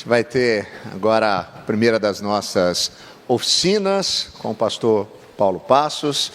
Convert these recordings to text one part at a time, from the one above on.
vai ter agora a primeira das nossas oficinas com o pastor Paulo Passos.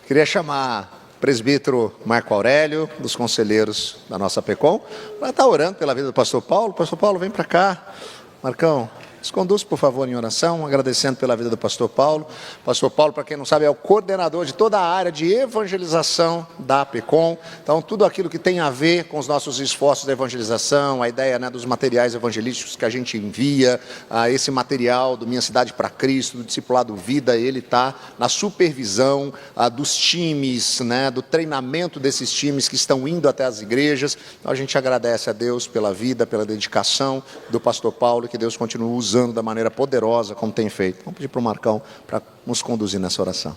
Queria chamar o presbítero Marco Aurélio, dos conselheiros da nossa PECOM, para estar orando pela vida do pastor Paulo. Pastor Paulo, vem para cá. Marcão, nos conduz, por favor, em oração, agradecendo pela vida do pastor Paulo. Pastor Paulo, para quem não sabe, é o coordenador de toda a área de evangelização da PECOM. Então, tudo aquilo que tem a ver com os nossos esforços de evangelização, a ideia, dos materiais evangelísticos que a gente envia, esse material do Minha Cidade para Cristo, do Discipulado Vida, ele está na supervisão dos times, do treinamento desses times que estão indo até as igrejas. Então, a gente agradece a Deus pela vida, pela dedicação do pastor Paulo, que Deus continue usando da maneira poderosa como tem feito. Vamos pedir para o Marcão para nos conduzir nessa oração.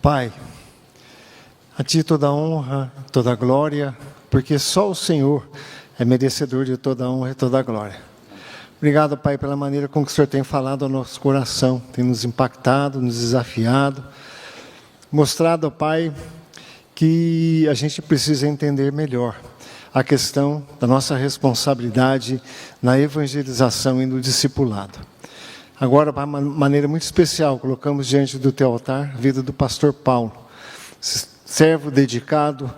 Pai, a Ti toda a honra, toda a glória, porque só o Senhor é merecedor de toda a honra e toda a glória. Obrigado, Pai, pela maneira como o Senhor tem falado ao nosso coração, tem nos impactado, nos desafiado, mostrado, Pai, que a gente precisa entender melhor a questão da nossa responsabilidade na evangelização e no discipulado. Agora, de uma maneira muito especial, colocamos diante do Teu altar a vida do pastor Paulo, servo dedicado,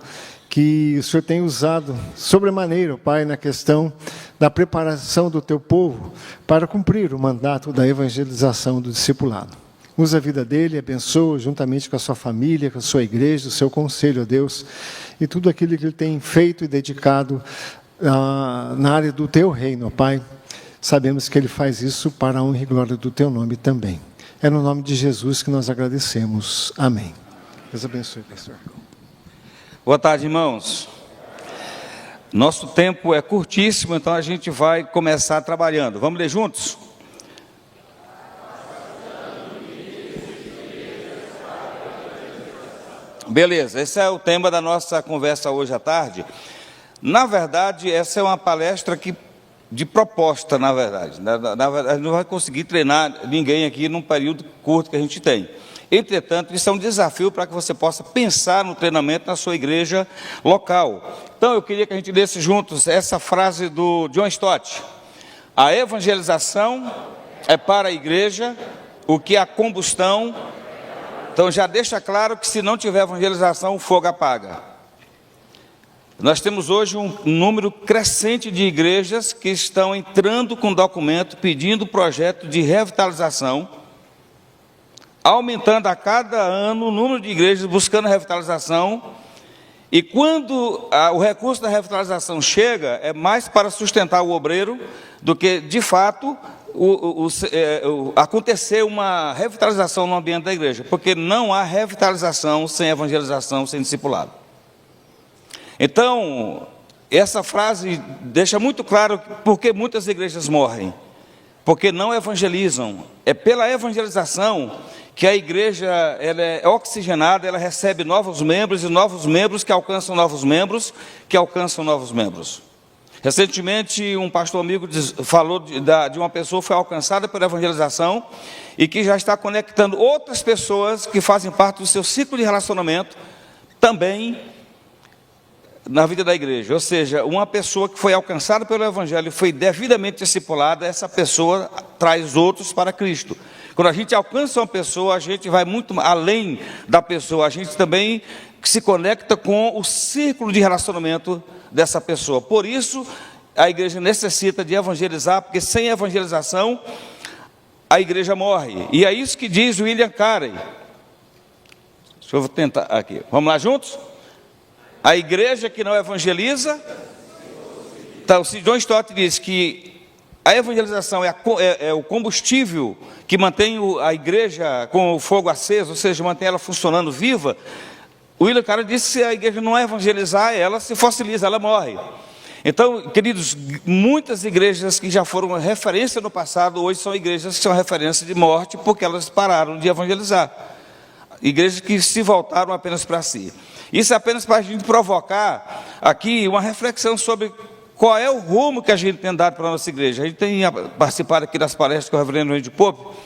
que o Senhor tem usado sobremaneira, Pai, na questão da preparação do Teu povo para cumprir o mandato da evangelização do discipulado. Usa a vida dele, abençoa juntamente com a sua família, com a sua igreja, o seu conselho a Deus, e tudo aquilo que ele tem feito e dedicado na área do Teu reino, Pai. Sabemos que ele faz isso para a honra e glória do Teu nome também. É no nome de Jesus que nós agradecemos. Amém. Deus abençoe, pastor. Boa tarde, irmãos. Nosso tempo é curtíssimo, então a gente vai começar trabalhando. Vamos ler juntos? Beleza, esse é o tema da nossa conversa hoje à tarde. Na verdade, essa é uma palestra de proposta, na verdade. Na verdade, não vai conseguir treinar ninguém aqui num período curto que a gente tem. Entretanto, isso é um desafio para que você possa pensar no treinamento na sua igreja local. Então, eu queria que a gente lesse juntos essa frase do John Stott. A evangelização é para a igreja o que a combustão... Então já deixa claro que se não tiver evangelização, o fogo apaga. Nós temos hoje um número crescente de igrejas que estão entrando com documento, pedindo projeto de revitalização, aumentando a cada ano o número de igrejas buscando revitalização, e quando o recurso da revitalização chega, é mais para sustentar o obreiro do que, de fato, acontecer uma revitalização no ambiente da igreja, porque não há revitalização sem evangelização, sem discipulado. Então, essa frase deixa muito claro por que muitas igrejas morrem, porque não evangelizam. É pela evangelização que a igreja ela é oxigenada, ela recebe novos membros, e novos membros que alcançam novos membros, que alcançam novos membros. Recentemente, um pastor amigo falou de uma pessoa que foi alcançada pela evangelização e que já está conectando outras pessoas que fazem parte do seu ciclo de relacionamento também na vida da igreja. Ou seja, uma pessoa que foi alcançada pelo evangelho e foi devidamente discipulada, essa pessoa traz outros para Cristo. Quando a gente alcança uma pessoa, a gente vai muito além da pessoa, a gente também se conecta com o círculo de relacionamento dessa pessoa. Por isso, a igreja necessita de evangelizar, porque sem evangelização, a igreja morre. E é isso que diz William Carey. Deixa eu tentar aqui. Vamos lá juntos? A igreja que não evangeliza... Então, se John Stott diz que a evangelização é o combustível que mantém a igreja com o fogo aceso, ou seja, mantém ela funcionando viva, o William Carey disse que se a igreja não evangelizar, ela se fossiliza, ela morre. Então, queridos, muitas igrejas que já foram referência no passado, hoje são igrejas que são referência de morte, porque elas pararam de evangelizar. Igrejas que se voltaram apenas para si. Isso é apenas para a gente provocar aqui uma reflexão sobre qual é o rumo que a gente tem dado para a nossa igreja. A gente tem participado aqui das palestras com o reverendo Randy Pope,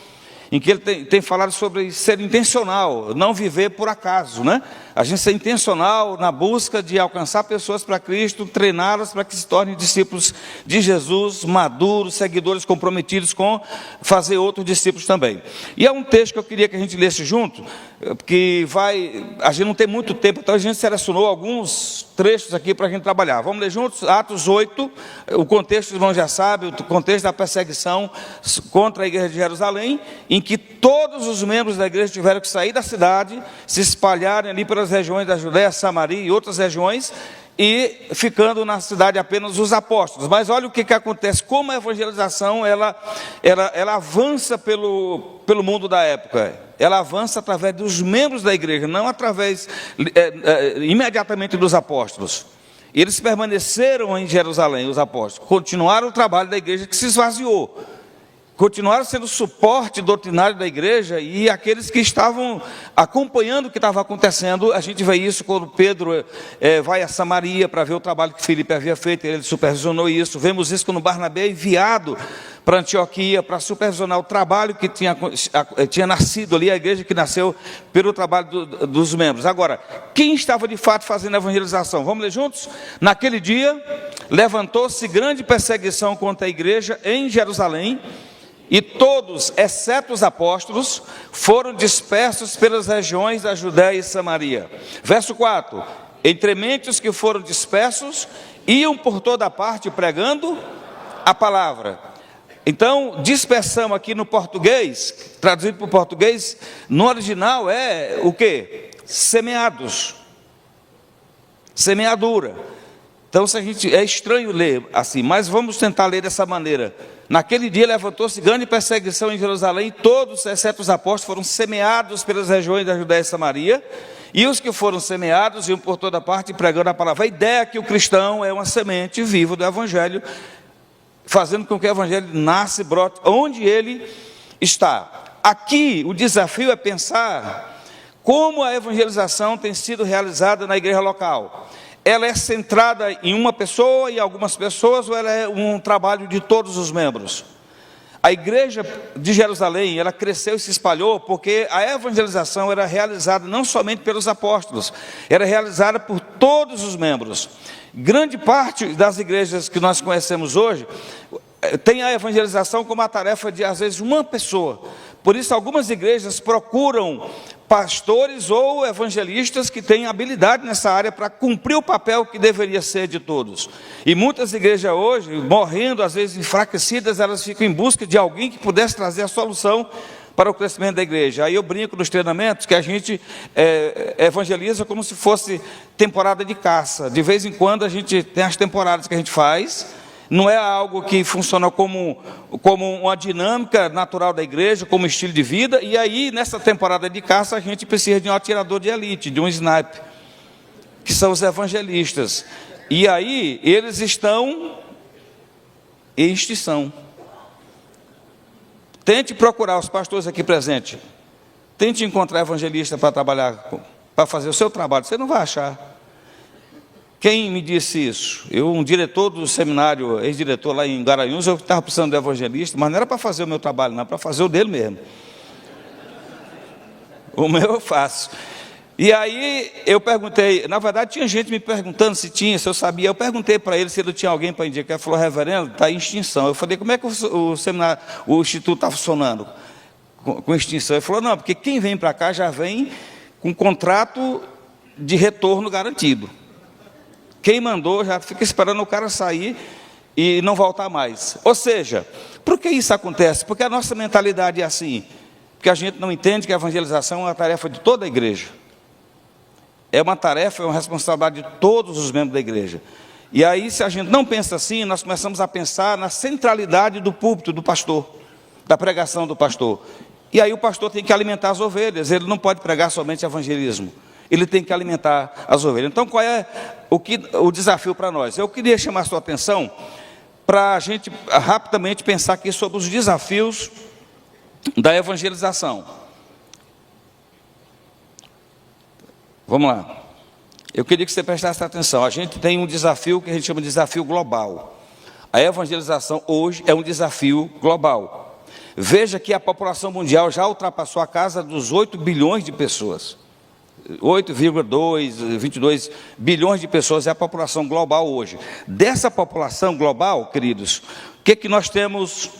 em que ele tem falado sobre ser intencional, não viver por acaso, né? A gente ser intencional na busca de alcançar pessoas para Cristo, treiná-las para que se tornem discípulos de Jesus, maduros, seguidores comprometidos com fazer outros discípulos também. E é um texto que eu queria que a gente lesse junto, que a gente não tem muito tempo, então a gente selecionou alguns trechos aqui para a gente trabalhar. Vamos ler juntos? Atos 8, o contexto, os irmãos já sabem, o contexto da perseguição contra a igreja de Jerusalém, em que todos os membros da igreja tiveram que sair da cidade, se espalharem ali pelas regiões da Judéia, Samaria e outras regiões, e ficando na cidade apenas os apóstolos. Mas olha o que acontece, como a evangelização ela avança pelo mundo da época. Ela avança através dos membros da igreja, não através imediatamente dos apóstolos. Eles permaneceram em Jerusalém, os apóstolos, continuaram o trabalho da igreja que se esvaziou, continuaram sendo suporte doutrinário da igreja, e aqueles que estavam acompanhando o que estava acontecendo. A gente vê isso quando Pedro vai a Samaria para ver o trabalho que Filipe havia feito, ele supervisionou isso. Vemos isso quando Barnabé é enviado para Antioquia para supervisionar o trabalho que tinha nascido ali, a igreja que nasceu pelo trabalho dos membros. Agora, quem estava de fato fazendo a evangelização? Vamos ler juntos? Naquele dia, levantou-se grande perseguição contra a igreja em Jerusalém, e todos, exceto os apóstolos, foram dispersos pelas regiões da Judéia e Samaria. Verso 4: entremente os que foram dispersos, iam por toda parte pregando a palavra. Então, dispersão aqui no português, traduzido para o português, no original é o quê? Semeados. Semeadura. Então, é estranho ler assim, mas vamos tentar ler dessa maneira. Naquele dia levantou-se grande perseguição em Jerusalém, todos, exceto os apóstolos, foram semeados pelas regiões da Judéia e Samaria, e os que foram semeados iam por toda parte pregando a palavra. A ideia é que o cristão é uma semente viva do Evangelho, fazendo com que o Evangelho nasça e brote onde ele está. Aqui o desafio é pensar como a evangelização tem sido realizada na igreja local. Ela é centrada em uma pessoa e algumas pessoas, ou ela é um trabalho de todos os membros? A igreja de Jerusalém, ela cresceu e se espalhou porque a evangelização era realizada não somente pelos apóstolos, era realizada por todos os membros. Grande parte das igrejas que nós conhecemos hoje tem a evangelização como a tarefa de, às vezes, uma pessoa. Por isso, algumas igrejas procuram pastores ou evangelistas que têm habilidade nessa área para cumprir o papel que deveria ser de todos. E muitas igrejas hoje, morrendo, às vezes enfraquecidas, elas ficam em busca de alguém que pudesse trazer a solução para o crescimento da igreja. Aí eu brinco nos treinamentos que a gente evangeliza como se fosse temporada de caça. De vez em quando a gente tem as temporadas que a gente faz. Não é algo que funciona como uma dinâmica natural da igreja, como estilo de vida. E aí, nessa temporada de caça, a gente precisa de um atirador de elite, de um sniper, que são os evangelistas. E aí, eles estão em extinção. Tente procurar os pastores aqui presentes. Tente encontrar evangelista para trabalhar, para fazer o seu trabalho. Você não vai achar. Quem me disse isso? Um diretor do seminário, ex-diretor lá em Garanhuns, eu estava precisando de evangelista, mas não era para fazer o meu trabalho, não, era para fazer o dele mesmo. O meu eu faço. E aí eu perguntei, na verdade tinha gente me perguntando se eu sabia. Eu perguntei para ele se ele tinha alguém para indicar. Ele falou: reverendo, está em extinção. Eu falei: como é que o seminário, o instituto está funcionando com extinção? Ele falou: não, porque quem vem para cá já vem com contrato de retorno garantido. Quem mandou já fica esperando o cara sair e não voltar mais. Ou seja, por que isso acontece? Porque a nossa mentalidade é assim. Porque a gente não entende que a evangelização é uma tarefa de toda a igreja. É uma tarefa, é uma responsabilidade de todos os membros da igreja. E aí, se a gente não pensa assim, nós começamos a pensar na centralidade do púlpito do pastor, da pregação do pastor. E aí o pastor tem que alimentar as ovelhas, ele não pode pregar somente evangelismo. Ele tem que alimentar as ovelhas. Então, qual é o desafio para nós? Eu queria chamar a sua atenção para a gente rapidamente pensar aqui sobre os desafios da evangelização. Vamos lá. Eu queria que você prestasse atenção. A gente tem um desafio que a gente chama de desafio global. A evangelização hoje é um desafio global. Veja que a população mundial já ultrapassou a casa dos 8 bilhões de pessoas. 8,22 bilhões de pessoas é a população global hoje. Dessa população global, queridos, o que nós temos?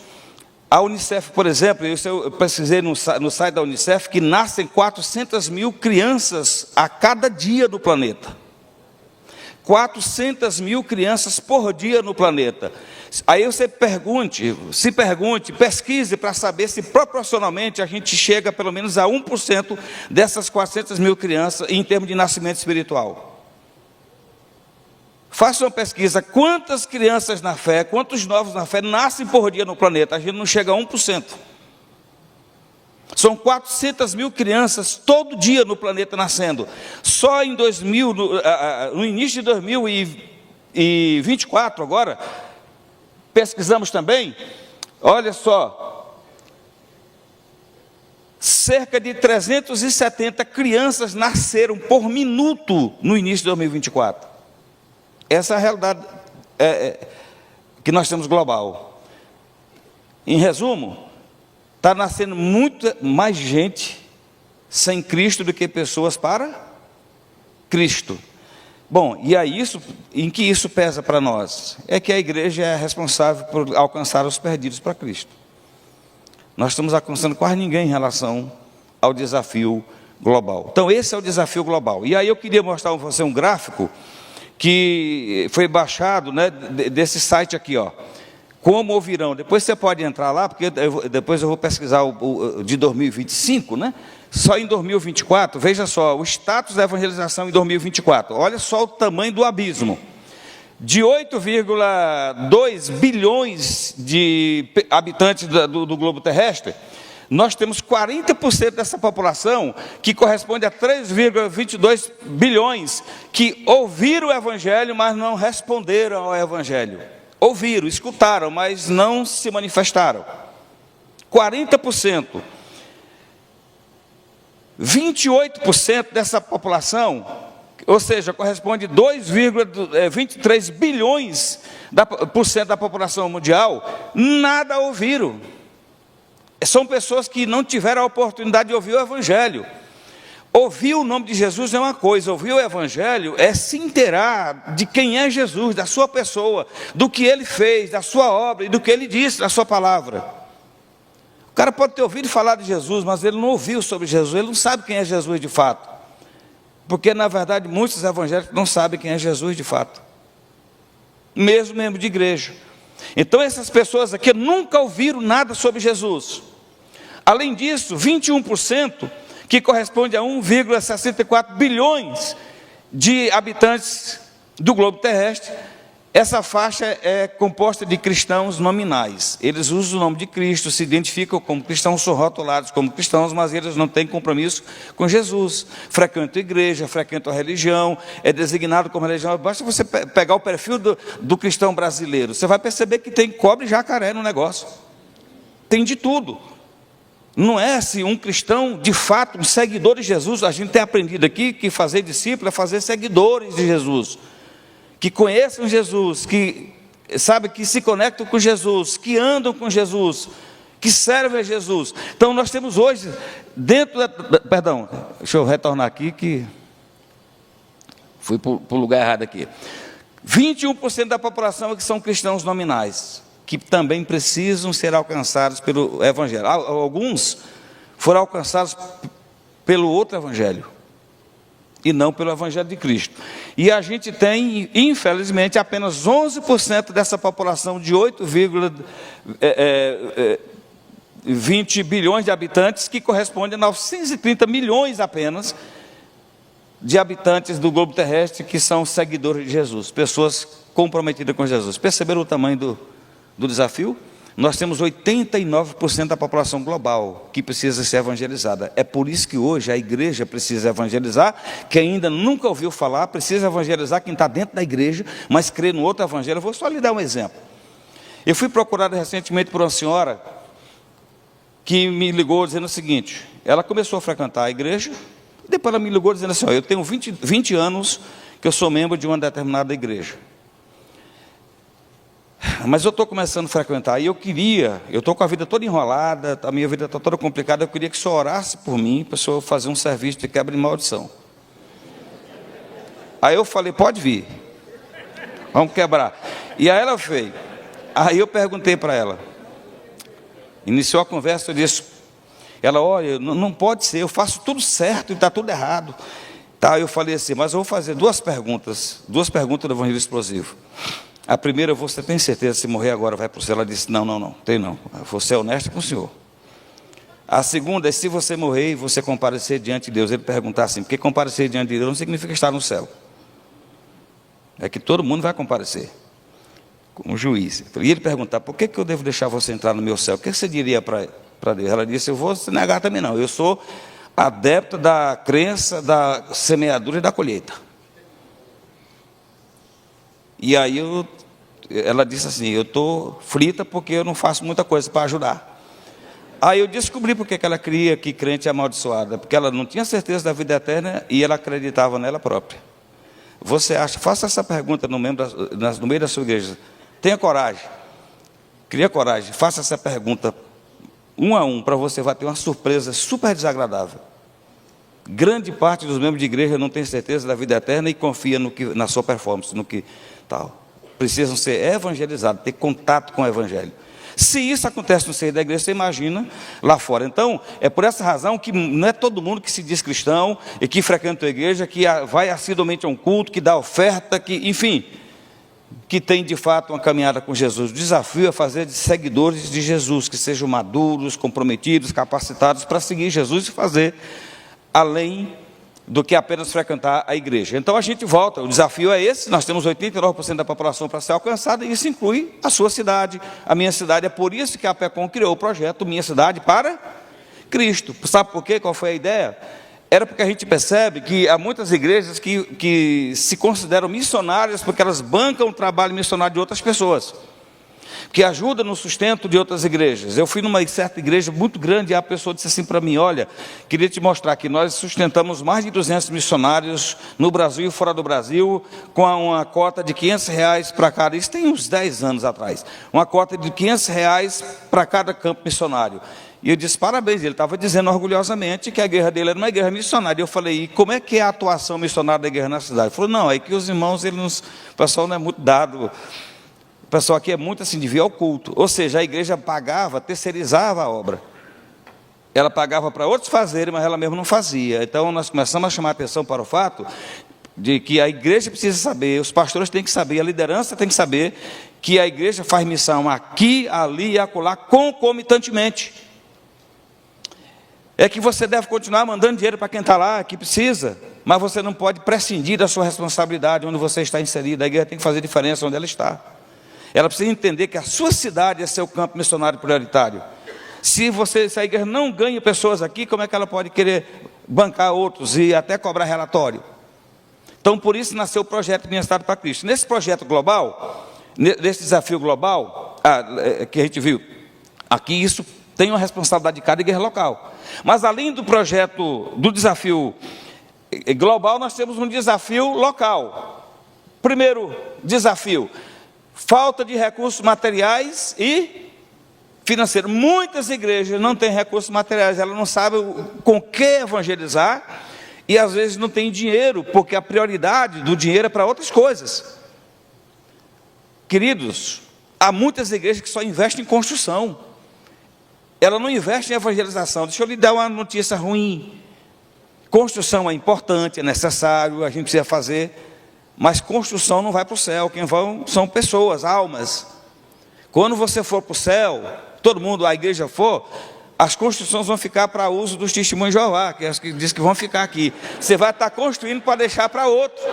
A Unicef, por exemplo, eu pesquisei no site da Unicef que nascem 400 mil crianças a cada dia no planeta. 400 mil crianças por dia no planeta. Aí você se pergunte, pesquise para saber se proporcionalmente a gente chega pelo menos a 1% dessas 400 mil crianças em termos de nascimento espiritual. Faça uma pesquisa, quantas crianças na fé, quantos novos na fé nascem por dia no planeta? A gente não chega a 1%. São 400 mil crianças todo dia no planeta nascendo. Só em 2000, no início de 2024 agora, pesquisamos também, olha só, cerca de 370 crianças nasceram por minuto no início de 2024. Essa é a realidade que nós temos global. Em resumo, está nascendo muito mais gente sem Cristo do que pessoas para Cristo. Bom, e aí em que isso pesa para nós? É que a igreja é responsável por alcançar os perdidos para Cristo. Nós estamos alcançando quase ninguém em relação ao desafio global. Então esse é o desafio global. E aí eu queria mostrar para você um gráfico que foi baixado, né, desse site aqui, ó. Como ouvirão? Depois você pode entrar lá, porque depois eu vou pesquisar o de 2025, né? Só em 2024, veja só, o status da evangelização em 2024. Olha só o tamanho do abismo. De 8,2 bilhões de habitantes do globo terrestre, nós temos 40% dessa população, que corresponde a 3,22 bilhões, que ouviram o evangelho, mas não responderam ao evangelho. Ouviram, escutaram, mas não se manifestaram. 40%. 28% dessa população, ou seja, corresponde a 2,23 bilhões por cento da população mundial, nada ouviram. São pessoas que não tiveram a oportunidade de ouvir o evangelho. Ouvir o nome de Jesus é uma coisa, ouvir o evangelho é se inteirar de quem é Jesus, da sua pessoa, do que ele fez, da sua obra e do que ele disse na sua palavra. O cara pode ter ouvido falar de Jesus, mas ele não ouviu sobre Jesus, ele não sabe quem é Jesus de fato. Porque na verdade muitos evangélicos não sabem quem é Jesus de fato, mesmo membro de igreja. Então essas pessoas aqui nunca ouviram nada sobre Jesus. Além disso, 21%, que corresponde a 1,64 bilhões de habitantes do globo terrestre, essa faixa é composta de cristãos nominais. Eles usam o nome de Cristo, se identificam como cristãos, são rotulados como cristãos, mas eles não têm compromisso com Jesus. Frequentam a igreja, frequentam a religião, é designado como religião. Basta você pegar o perfil do cristão brasileiro, você vai perceber que tem cobre e jacaré no negócio. Tem de tudo. Não é assim um cristão, de fato, um seguidor de Jesus. A gente tem aprendido aqui que fazer discípulo é fazer seguidores de Jesus, que conheçam Jesus, que sabe, que se conectam com Jesus, que andam com Jesus, que servem a Jesus. Então nós temos hoje, dentro perdão, deixa eu retornar aqui, que fui para o lugar errado aqui. 21% da população que são cristãos nominais, que também precisam ser alcançados pelo evangelho. Alguns foram alcançados pelo outro evangelho, e não pelo evangelho de Cristo. E a gente tem, infelizmente, apenas 11% dessa população de 8,20 bilhões de habitantes, que corresponde a 930 milhões apenas de habitantes do globo terrestre, que são seguidores de Jesus, pessoas comprometidas com Jesus. Perceberam o tamanho do desafio? Nós temos 89% da população global que precisa ser evangelizada. É por isso que hoje a igreja precisa evangelizar. Quem ainda nunca ouviu falar, precisa evangelizar quem está dentro da igreja, mas crê no outro evangelho. Eu vou só lhe dar um exemplo. Eu fui procurado recentemente por uma senhora que me ligou dizendo o seguinte: ela começou a frequentar a igreja, e depois ela me ligou dizendo assim: eu tenho 20 anos que eu sou membro de uma determinada igreja. mas eu estou começando a frequentar, e eu estou com a vida toda enrolada, a minha vida está toda complicada, eu queria que o senhor orasse por mim, para o senhor fazer um serviço de quebra de maldição. Aí eu falei, pode vir, vamos quebrar. E aí ela veio. Aí eu perguntei para ela, iniciou a conversa, eu disse, ela, olha, não pode ser, eu faço tudo certo e está tudo errado. Tá, eu falei assim, mas eu vou fazer duas perguntas do Evangelho Explosivo. A primeira, você tem certeza, se morrer agora vai para o céu? Ela disse, não, tem não, vou ser honesto com o senhor. A segunda é, se você morrer e você comparecer diante de Deus, ele perguntar assim, porque comparecer diante de Deus não significa estar no céu. É que todo mundo vai comparecer, como juiz. E ele perguntar, por que eu devo deixar você entrar no meu céu? O que você diria para Deus? Ela disse, eu vou se negar também não, eu sou adepta da crença da semeadura e da colheita. E aí ela disse assim, eu estou frita porque eu não faço muita coisa para ajudar. Aí eu descobri porque ela cria que crente é amaldiçoada, porque ela não tinha certeza da vida eterna e ela acreditava nela própria. Você acha, faça essa pergunta no meio da sua igreja, tenha coragem, cria coragem, faça essa pergunta um a um, para você vai ter uma surpresa super desagradável. Grande parte dos membros de igreja não tem certeza da vida eterna e confia na sua performance, no que tal. Precisam ser evangelizados, ter contato com o evangelho. Se isso acontece no seio da igreja, você imagina lá fora. Então, é por essa razão que não é todo mundo que se diz cristão e que frequenta a igreja, que vai assiduamente a um culto, que dá oferta, enfim, que tem de fato uma caminhada com Jesus. O desafio é fazer de seguidores de Jesus, que sejam maduros, comprometidos, capacitados para seguir Jesus e fazer além do que apenas frequentar a igreja. Então a gente volta, o desafio é esse, nós temos 89% da população para ser alcançada, e isso inclui a sua cidade, a minha cidade. É por isso que a APECOM criou o projeto Minha Cidade para Cristo. Sabe por quê? Qual foi a ideia? Era porque a gente percebe que há muitas igrejas que se consideram missionárias porque elas bancam o trabalho missionário de outras pessoas, que ajuda no sustento de outras igrejas. Eu fui numa certa igreja muito grande e a pessoa disse assim para mim, olha, queria te mostrar que nós sustentamos mais de 200 missionários no Brasil e fora do Brasil, com uma cota de R$500 para cada, isso tem uns 10 anos atrás, uma cota de R$500 para cada campo missionário. E eu disse, parabéns, ele estava dizendo orgulhosamente que a igreja dele era uma igreja missionária. Eu falei, e como é que é a atuação missionária da igreja na cidade? Ele falou, não, é que os irmãos, o pessoal não é muito dado, o pessoal aqui é muito assim, de vir ao culto. Ou seja, a igreja pagava, terceirizava a obra. Ela pagava para outros fazerem, mas ela mesma não fazia. Então nós começamos a chamar a atenção para o fato de que a igreja precisa saber, os pastores têm que saber, a liderança tem que saber que a igreja faz missão aqui, ali e acolá, concomitantemente. É que você deve continuar mandando dinheiro para quem está lá, que precisa, mas você não pode prescindir da sua responsabilidade onde você está inserido. A igreja tem que fazer diferença onde ela está. Ela precisa entender que a sua cidade é seu campo missionário prioritário. Se a igreja não ganha pessoas aqui, como é que ela pode querer bancar outros e até cobrar relatório? Então, por isso nasceu o projeto Minha Cidade para Cristo. Nesse projeto global, nesse desafio global, que a gente viu, aqui isso tem uma responsabilidade de cada igreja local. Mas além do projeto, do desafio global, nós temos um desafio local. Primeiro desafio, falta de recursos materiais e financeiros. Muitas igrejas não têm recursos materiais, elas não sabem com que evangelizar e às vezes não tem dinheiro, porque a prioridade do dinheiro é para outras coisas. Queridos, há muitas igrejas que só investem em construção. Ela não investe em evangelização. Deixa eu lhe dar uma notícia ruim. Construção é importante, é necessário, a gente precisa fazer, mas construção não vai para o céu. Quem vão são pessoas, almas. Quando você for para o céu, todo mundo, a igreja for, as construções vão ficar para uso dos testemunhos de Jeová, que é os que diz que vão ficar aqui. Você vai estar construindo para deixar para outro.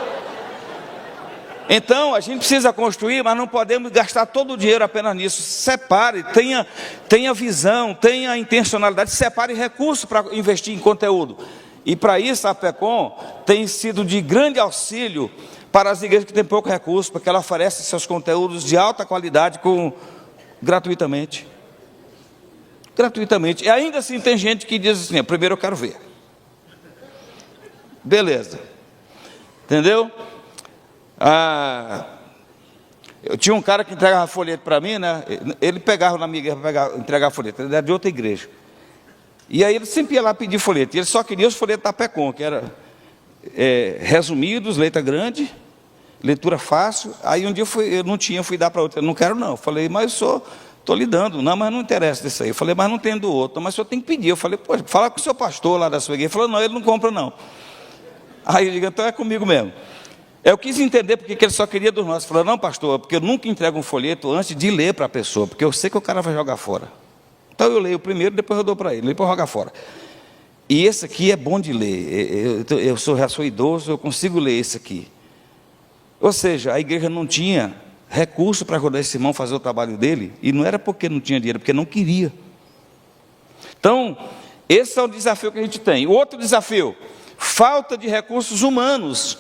Então, a gente precisa construir, mas não podemos gastar todo o dinheiro apenas nisso. Separe, tenha visão, tenha intencionalidade, separe recursos para investir em conteúdo. E para isso a APECOM tem sido de grande auxílio para as igrejas que têm pouco recurso, porque ela oferece seus conteúdos de alta qualidade gratuitamente. Gratuitamente. E ainda assim tem gente que diz assim, primeiro eu quero ver. Beleza. Entendeu? Eu tinha um cara que entregava folheto para mim, né? Ele pegava na minha igreja para entregar folheto, ele era de outra igreja. E aí ele sempre ia lá pedir folheto, e ele só queria os folhetos da PECOM, que era resumidos, letra grande, leitura fácil. Aí um dia eu não tinha, fui dar para outro, eu não quero não. Eu falei, mas eu estou lhe dando. Não, mas não interessa disso aí. Eu falei, mas não tem do outro. Mas o senhor tem que pedir. Eu falei, pô, fala com o seu pastor lá da sua igreja. Ele falou, não, ele não compra não. Aí eu digo, então é comigo mesmo. Eu quis entender porque que ele só queria dos nossos. Ele falou, não, pastor, porque eu nunca entrego um folheto antes de ler para a pessoa, porque eu sei que o cara vai jogar fora. Então eu leio primeiro, depois eu dou para ele, depois jogar fora. E esse aqui é bom de ler. Eu já sou idoso, eu consigo ler esse aqui. Ou seja, a igreja não tinha recurso para ajudar esse irmão a fazer o trabalho dele, e não era porque não tinha dinheiro, porque não queria. Então, esse é o desafio que a gente tem. O outro desafio, falta de recursos humanos.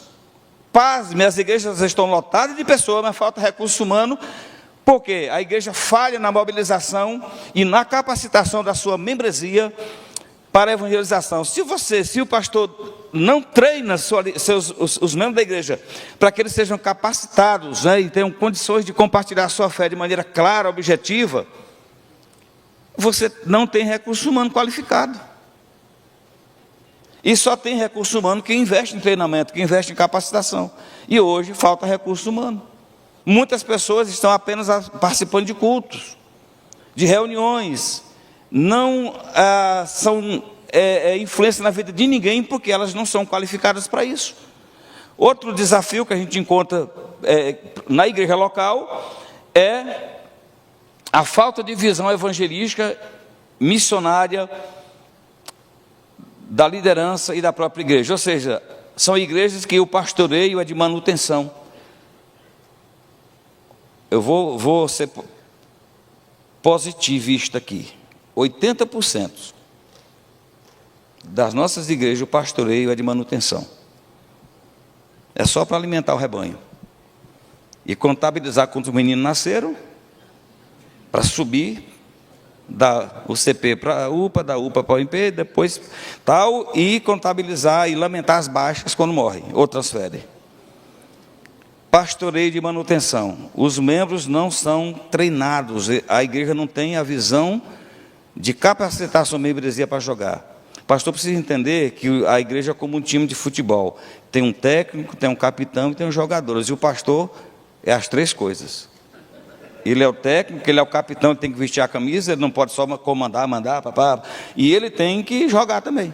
Pasme, as igrejas estão lotadas de pessoas, mas falta recurso humano, porque a igreja falha na mobilização e na capacitação da sua membresia para a evangelização. Se o pastor não treina os membros da igreja para que eles sejam capacitados, né, e tenham condições de compartilhar a sua fé de maneira clara, objetiva, você não tem recurso humano qualificado. E só tem recurso humano quem investe em treinamento, quem investe em capacitação. E hoje falta recurso humano. Muitas pessoas estão apenas participando de cultos, de reuniões, não são influência na vida de ninguém, porque elas não são qualificadas para isso. Outro desafio que a gente encontra na igreja local é a falta de visão evangelística, missionária, da liderança e da própria igreja. Ou seja, são igrejas que o pastoreio é de manutenção. Eu vou ser positivista aqui. 80% das nossas igrejas, o pastoreio é de manutenção. É só para alimentar o rebanho. E contabilizar quantos meninos nasceram, para subir da UCP para a UPA, da UPA para o MP, depois tal, e contabilizar e lamentar as baixas quando morrem ou transferem. Pastoreio de manutenção. Os membros não são treinados, a igreja não tem a visão de capacitar a sua membresia para jogar. O pastor precisa entender que a igreja é como um time de futebol. Tem um técnico, tem um capitão e tem os jogadores. E o pastor é as três coisas. Ele é o técnico, ele é o capitão, ele tem que vestir a camisa, ele não pode só comandar, mandar, papá. E ele tem que jogar também.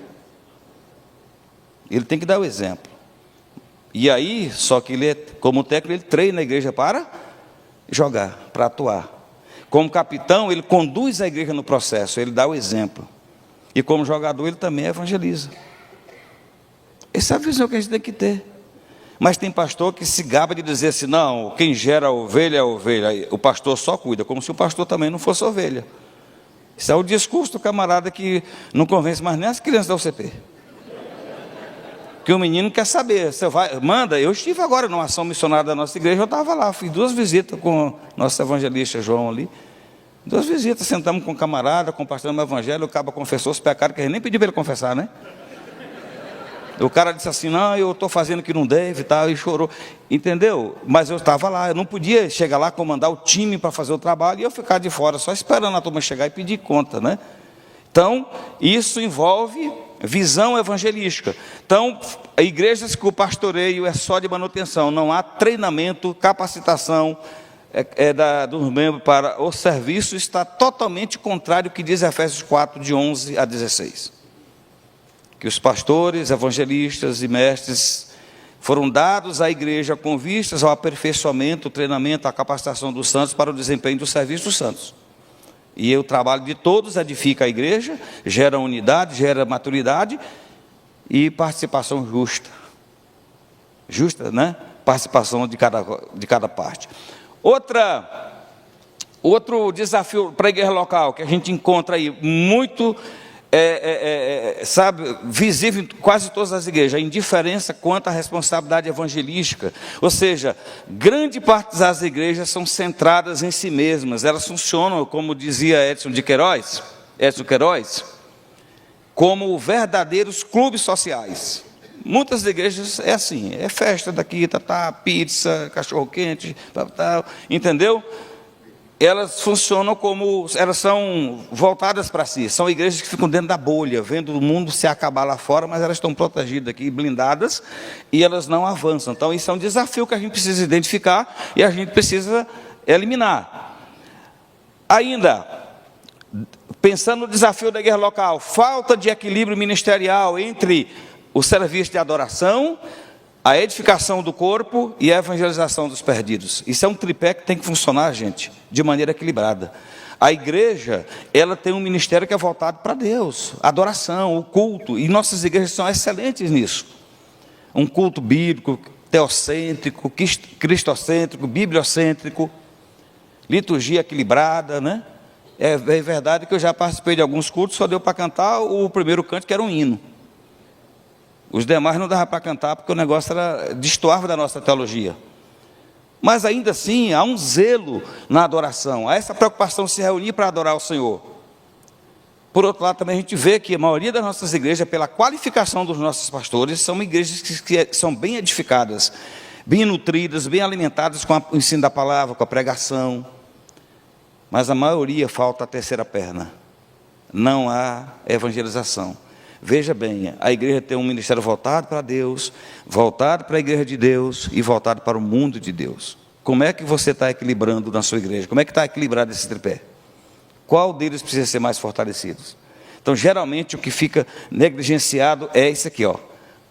Ele tem que dar o exemplo. E aí, só que ele, como técnico, ele treina a igreja para jogar, para atuar. Como capitão, ele conduz a igreja no processo, ele dá o exemplo. E como jogador, ele também evangeliza. Essa é a visão que a gente tem que ter. Mas tem pastor que se gaba de dizer assim, não, quem gera a ovelha é a ovelha, o pastor só cuida, como se o pastor também não fosse ovelha. Isso é o discurso do camarada que não convence mais nem as crianças da UCP. Que o menino quer saber, você vai, manda. Eu estive agora numa ação missionária da nossa igreja, eu estava lá, fiz 2 visitas com o nosso evangelista João ali. 2 visitas, sentamos com o camarada, compartilhamos o evangelho, o cara confessou os pecados, que a gente nem pediu para ele confessar, né? O cara disse assim, não, eu estou fazendo o que não deve e tal, e chorou, entendeu? Mas eu estava lá, eu não podia chegar lá, comandar o time para fazer o trabalho, e eu ficar de fora, só esperando a turma chegar e pedir conta, né? Então, isso envolve visão evangelística. Então, igrejas que o pastoreio é só de manutenção, não há treinamento, capacitação dos membros para o serviço, está totalmente contrário ao que diz Efésios 4, de 11 a 16. Que os pastores, evangelistas e mestres foram dados à igreja com vistas ao aperfeiçoamento, o treinamento, a capacitação dos santos para o desempenho do serviço dos santos. E o trabalho de todos edifica a igreja, gera unidade, gera maturidade e participação justa. Justa, né? Participação de cada parte. Outro desafio para a igreja local, que a gente encontra aí muito visível em quase todas as igrejas, a indiferença quanto à responsabilidade evangelística. Ou seja, grande parte das igrejas são centradas em si mesmas, elas funcionam, como dizia Edson Queiroz, como verdadeiros clubes sociais. Muitas igrejas é assim, é festa daqui, pizza, cachorro-quente, entendeu? Elas funcionam como, elas são voltadas para si, são igrejas que ficam dentro da bolha, vendo o mundo se acabar lá fora, mas elas estão protegidas aqui, blindadas, e elas não avançam. Então isso é um desafio que a gente precisa identificar e a gente precisa eliminar. Ainda, pensando no desafio da igreja local, falta de equilíbrio ministerial entre o serviço de adoração, a edificação do corpo e a evangelização dos perdidos. Isso é um tripé que tem que funcionar, gente, de maneira equilibrada. A igreja, ela tem um ministério que é voltado para Deus, a adoração, o culto, e nossas igrejas são excelentes nisso. Um culto bíblico, teocêntrico, cristocêntrico, bibliocêntrico, liturgia equilibrada, né? É verdade que eu já participei de alguns cultos, só deu para cantar o primeiro canto, que era um hino. Os demais não dava para cantar, porque o negócio destoava da nossa teologia. Mas ainda assim, há um zelo na adoração, há essa preocupação de se reunir para adorar o Senhor. Por outro lado, também a gente vê que a maioria das nossas igrejas, pela qualificação dos nossos pastores, são igrejas que são bem edificadas, bem nutridas, bem alimentadas com o ensino da palavra, com a pregação. Mas a maioria falta a terceira perna. Não há evangelização. Veja bem, a igreja tem um ministério voltado para Deus, voltado para a igreja de Deus e voltado para o mundo de Deus. Como é que você está equilibrando na sua igreja? Como é que está equilibrado esse tripé? Qual deles precisa ser mais fortalecido? Então, geralmente, o que fica negligenciado é isso aqui, ó,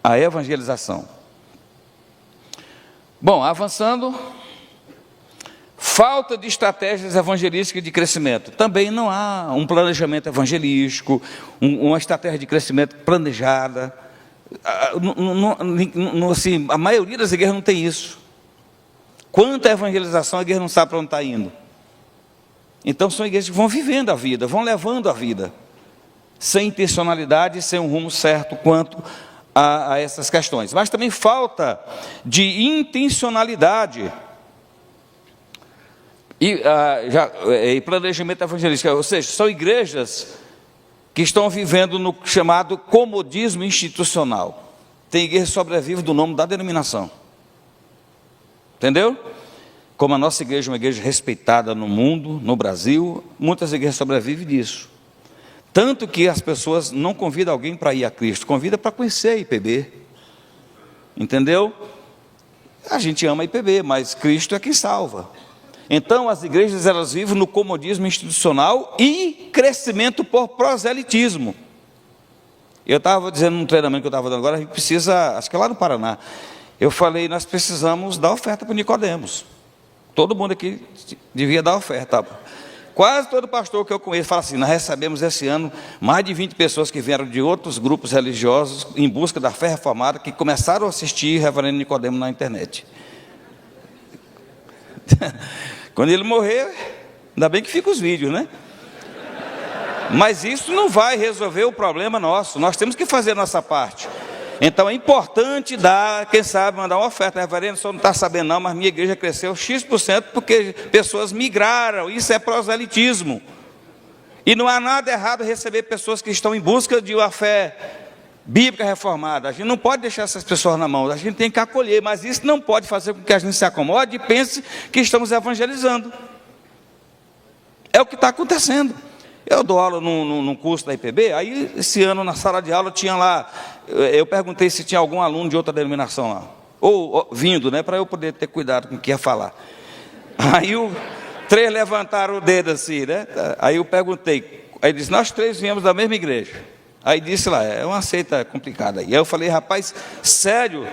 a evangelização. Bom, avançando, falta de estratégias evangelísticas de crescimento. Também não há um planejamento evangelístico, uma estratégia de crescimento planejada. Assim, a maioria das igrejas não tem isso. Quanto à evangelização, a igreja não sabe para onde está indo. Então são igrejas que vão vivendo a vida, vão levando a vida, sem intencionalidade, sem um rumo certo quanto a essas questões. Mas também falta de intencionalidade e planejamento evangelístico, ou seja, são igrejas que estão vivendo no chamado comodismo institucional. Tem igreja que sobrevive do nome da denominação, entendeu? Como a nossa igreja é uma igreja respeitada no mundo, no Brasil, muitas igrejas sobrevivem disso. Tanto que as pessoas não convidam alguém para ir a Cristo, convida para conhecer a IPB, entendeu? A gente ama a IPB, mas Cristo é quem salva. Então, as igrejas, elas vivem no comodismo institucional e crescimento por proselitismo. Eu estava dizendo num treinamento que eu estava dando agora, a gente precisa, acho que é lá no Paraná, eu falei, nós precisamos dar oferta para Nicodemos. Todo mundo aqui devia dar oferta. Quase todo pastor que eu conheço fala assim, nós recebemos esse ano mais de 20 pessoas que vieram de outros grupos religiosos em busca da fé reformada, que começaram a assistir Reverendo Nicodemos na internet. Quando ele morrer, ainda bem que ficam os vídeos, né? Mas isso não vai resolver o problema nosso. Nós temos que fazer a nossa parte. Então é importante dar, quem sabe, mandar uma oferta. Reverendo, só não está sabendo não, mas minha igreja cresceu X% porque pessoas migraram. Isso é proselitismo. E não há nada errado em receber pessoas que estão em busca de uma fé bíblica reformada. A gente não pode deixar essas pessoas na mão, a gente tem que acolher, mas isso não pode fazer com que a gente se acomode e pense que estamos evangelizando. É o que está acontecendo. Eu dou aula num curso da IPB, aí esse ano na sala de aula tinha lá, eu perguntei se tinha algum aluno de outra denominação lá, ou vindo, né, para eu poder ter cuidado com o que ia falar. Aí três levantaram o dedo assim, né, aí eu perguntei, aí disse, nós três viemos da mesma igreja. Aí disse lá, é uma seita complicada. E aí eu falei, rapaz, sério,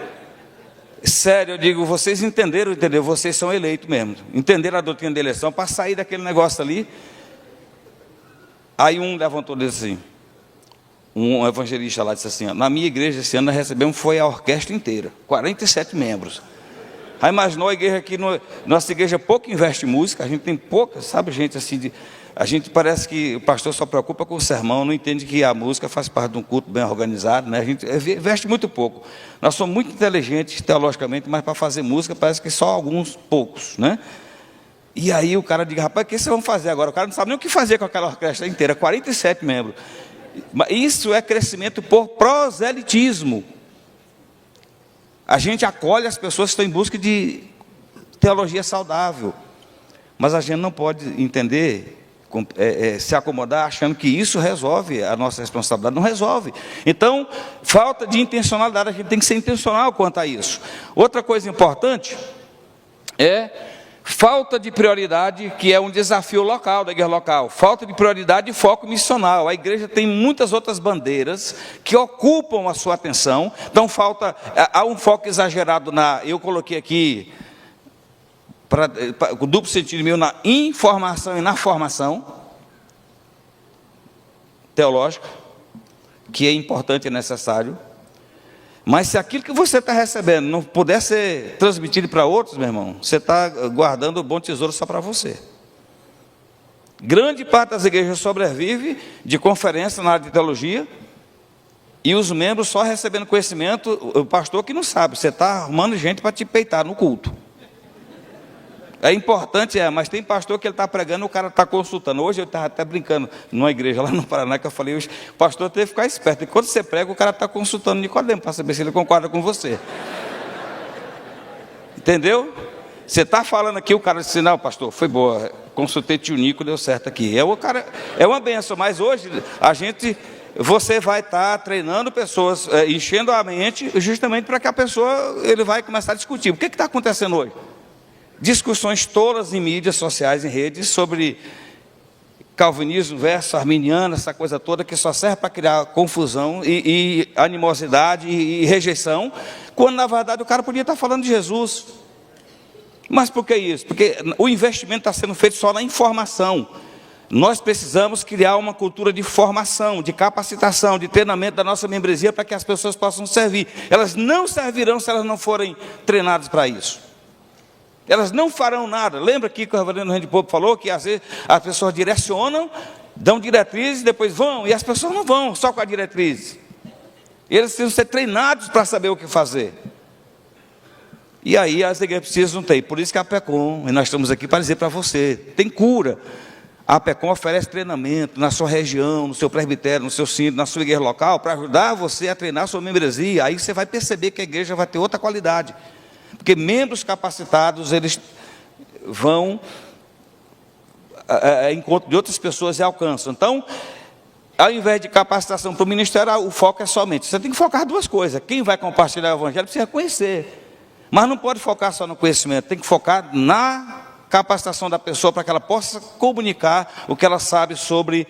eu digo, vocês entenderam, entendeu? Vocês são eleitos mesmo. Entenderam a doutrina da eleição para sair daquele negócio ali. Aí um levantou e disse assim, um evangelista lá disse assim, na minha igreja esse ano nós recebemos foi a orquestra inteira, 47 membros. Aí imaginou a igreja aqui, nossa igreja pouco investe em música, a gente tem pouca, sabe, gente assim, a gente parece que o pastor só preocupa com o sermão, não entende que a música faz parte de um culto bem organizado, né? A gente investe muito pouco. Nós somos muito inteligentes teologicamente, mas para fazer música parece que só alguns poucos, né? E aí o cara diz, rapaz, o que vocês vão fazer agora? O cara não sabe nem o que fazer com aquela orquestra inteira, 47 membros. Isso é crescimento por proselitismo. A gente acolhe as pessoas que estão em busca de teologia saudável. Mas a gente não pode entender, se acomodar achando que isso resolve a nossa responsabilidade. Não resolve. Então, falta de intencionalidade. A gente tem que ser intencional quanto a isso. Outra coisa importante é falta de prioridade, que é um desafio local, da igreja local. Falta de prioridade e foco missional. A igreja tem muitas outras bandeiras que ocupam a sua atenção. Então há um foco exagerado eu coloquei aqui, o duplo sentido meu, na informação e na formação teológica, que é importante e necessário. Mas se aquilo que você está recebendo não puder ser transmitido para outros, meu irmão, você está guardando o bom tesouro só para você. Grande parte das igrejas sobrevive de conferência na área de teologia, e os membros só recebendo conhecimento, o pastor que não sabe, você está arrumando gente para te peitar no culto. É importante, mas tem pastor que ele está pregando, o cara está consultando. Hoje eu estava até brincando numa igreja lá no Paraná, que eu falei, o pastor teve que ficar esperto. E quando você prega, o cara está consultando Nicodemo, para saber se ele concorda com você. Entendeu? Você está falando aqui, o cara disse, não, pastor, foi boa, consultei tio Nico, deu certo aqui. É uma benção, mas hoje você vai estar treinando pessoas, enchendo a mente, justamente para que a pessoa, ele vai começar a discutir. O que está acontecendo hoje? Discussões tolas em mídias sociais, em redes, sobre calvinismo versus arminiano, essa coisa toda que só serve para criar confusão e animosidade e rejeição, quando na verdade o cara podia estar falando de Jesus. Mas por que isso? Porque o investimento está sendo feito só na informação. Nós precisamos criar uma cultura de formação, de capacitação, de treinamento da nossa membresia para que as pessoas possam servir. Elas não servirão se elas não forem treinadas para isso. Elas não farão nada. Lembra aqui que o reverendo Randy Pope falou que às vezes as pessoas direcionam, dão diretrizes, depois vão, e as pessoas não vão só com a diretriz. Eles precisam ser treinados para saber o que fazer. E aí as igrejas precisam ter. Por isso que a PECOM, e nós estamos aqui para dizer para você, tem cura. A PECOM oferece treinamento na sua região, no seu presbitério, no seu sínodo, na sua igreja local, para ajudar você a treinar a sua membresia. Aí você vai perceber que a igreja vai ter outra qualidade. Porque membros capacitados, eles vão a encontro de outras pessoas e alcançam. Então, ao invés de capacitação para o ministério, o foco é somente. Você tem que focar duas coisas. Quem vai compartilhar o evangelho precisa conhecer. Mas não pode focar só no conhecimento, tem que focar na capacitação da pessoa para que ela possa comunicar o que ela sabe sobre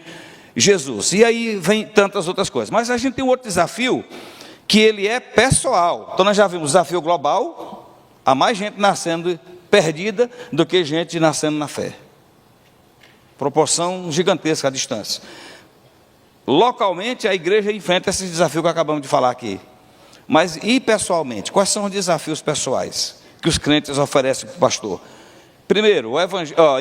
Jesus. E aí vem tantas outras coisas. Mas a gente tem um outro desafio, que ele é pessoal. Então nós já vimos o desafio global. Há mais gente nascendo perdida do que gente nascendo na fé. Proporção gigantesca a distância. Localmente, a igreja enfrenta esse desafio que acabamos de falar aqui. Mas e pessoalmente? Quais são os desafios pessoais que os crentes oferecem para o pastor? Primeiro,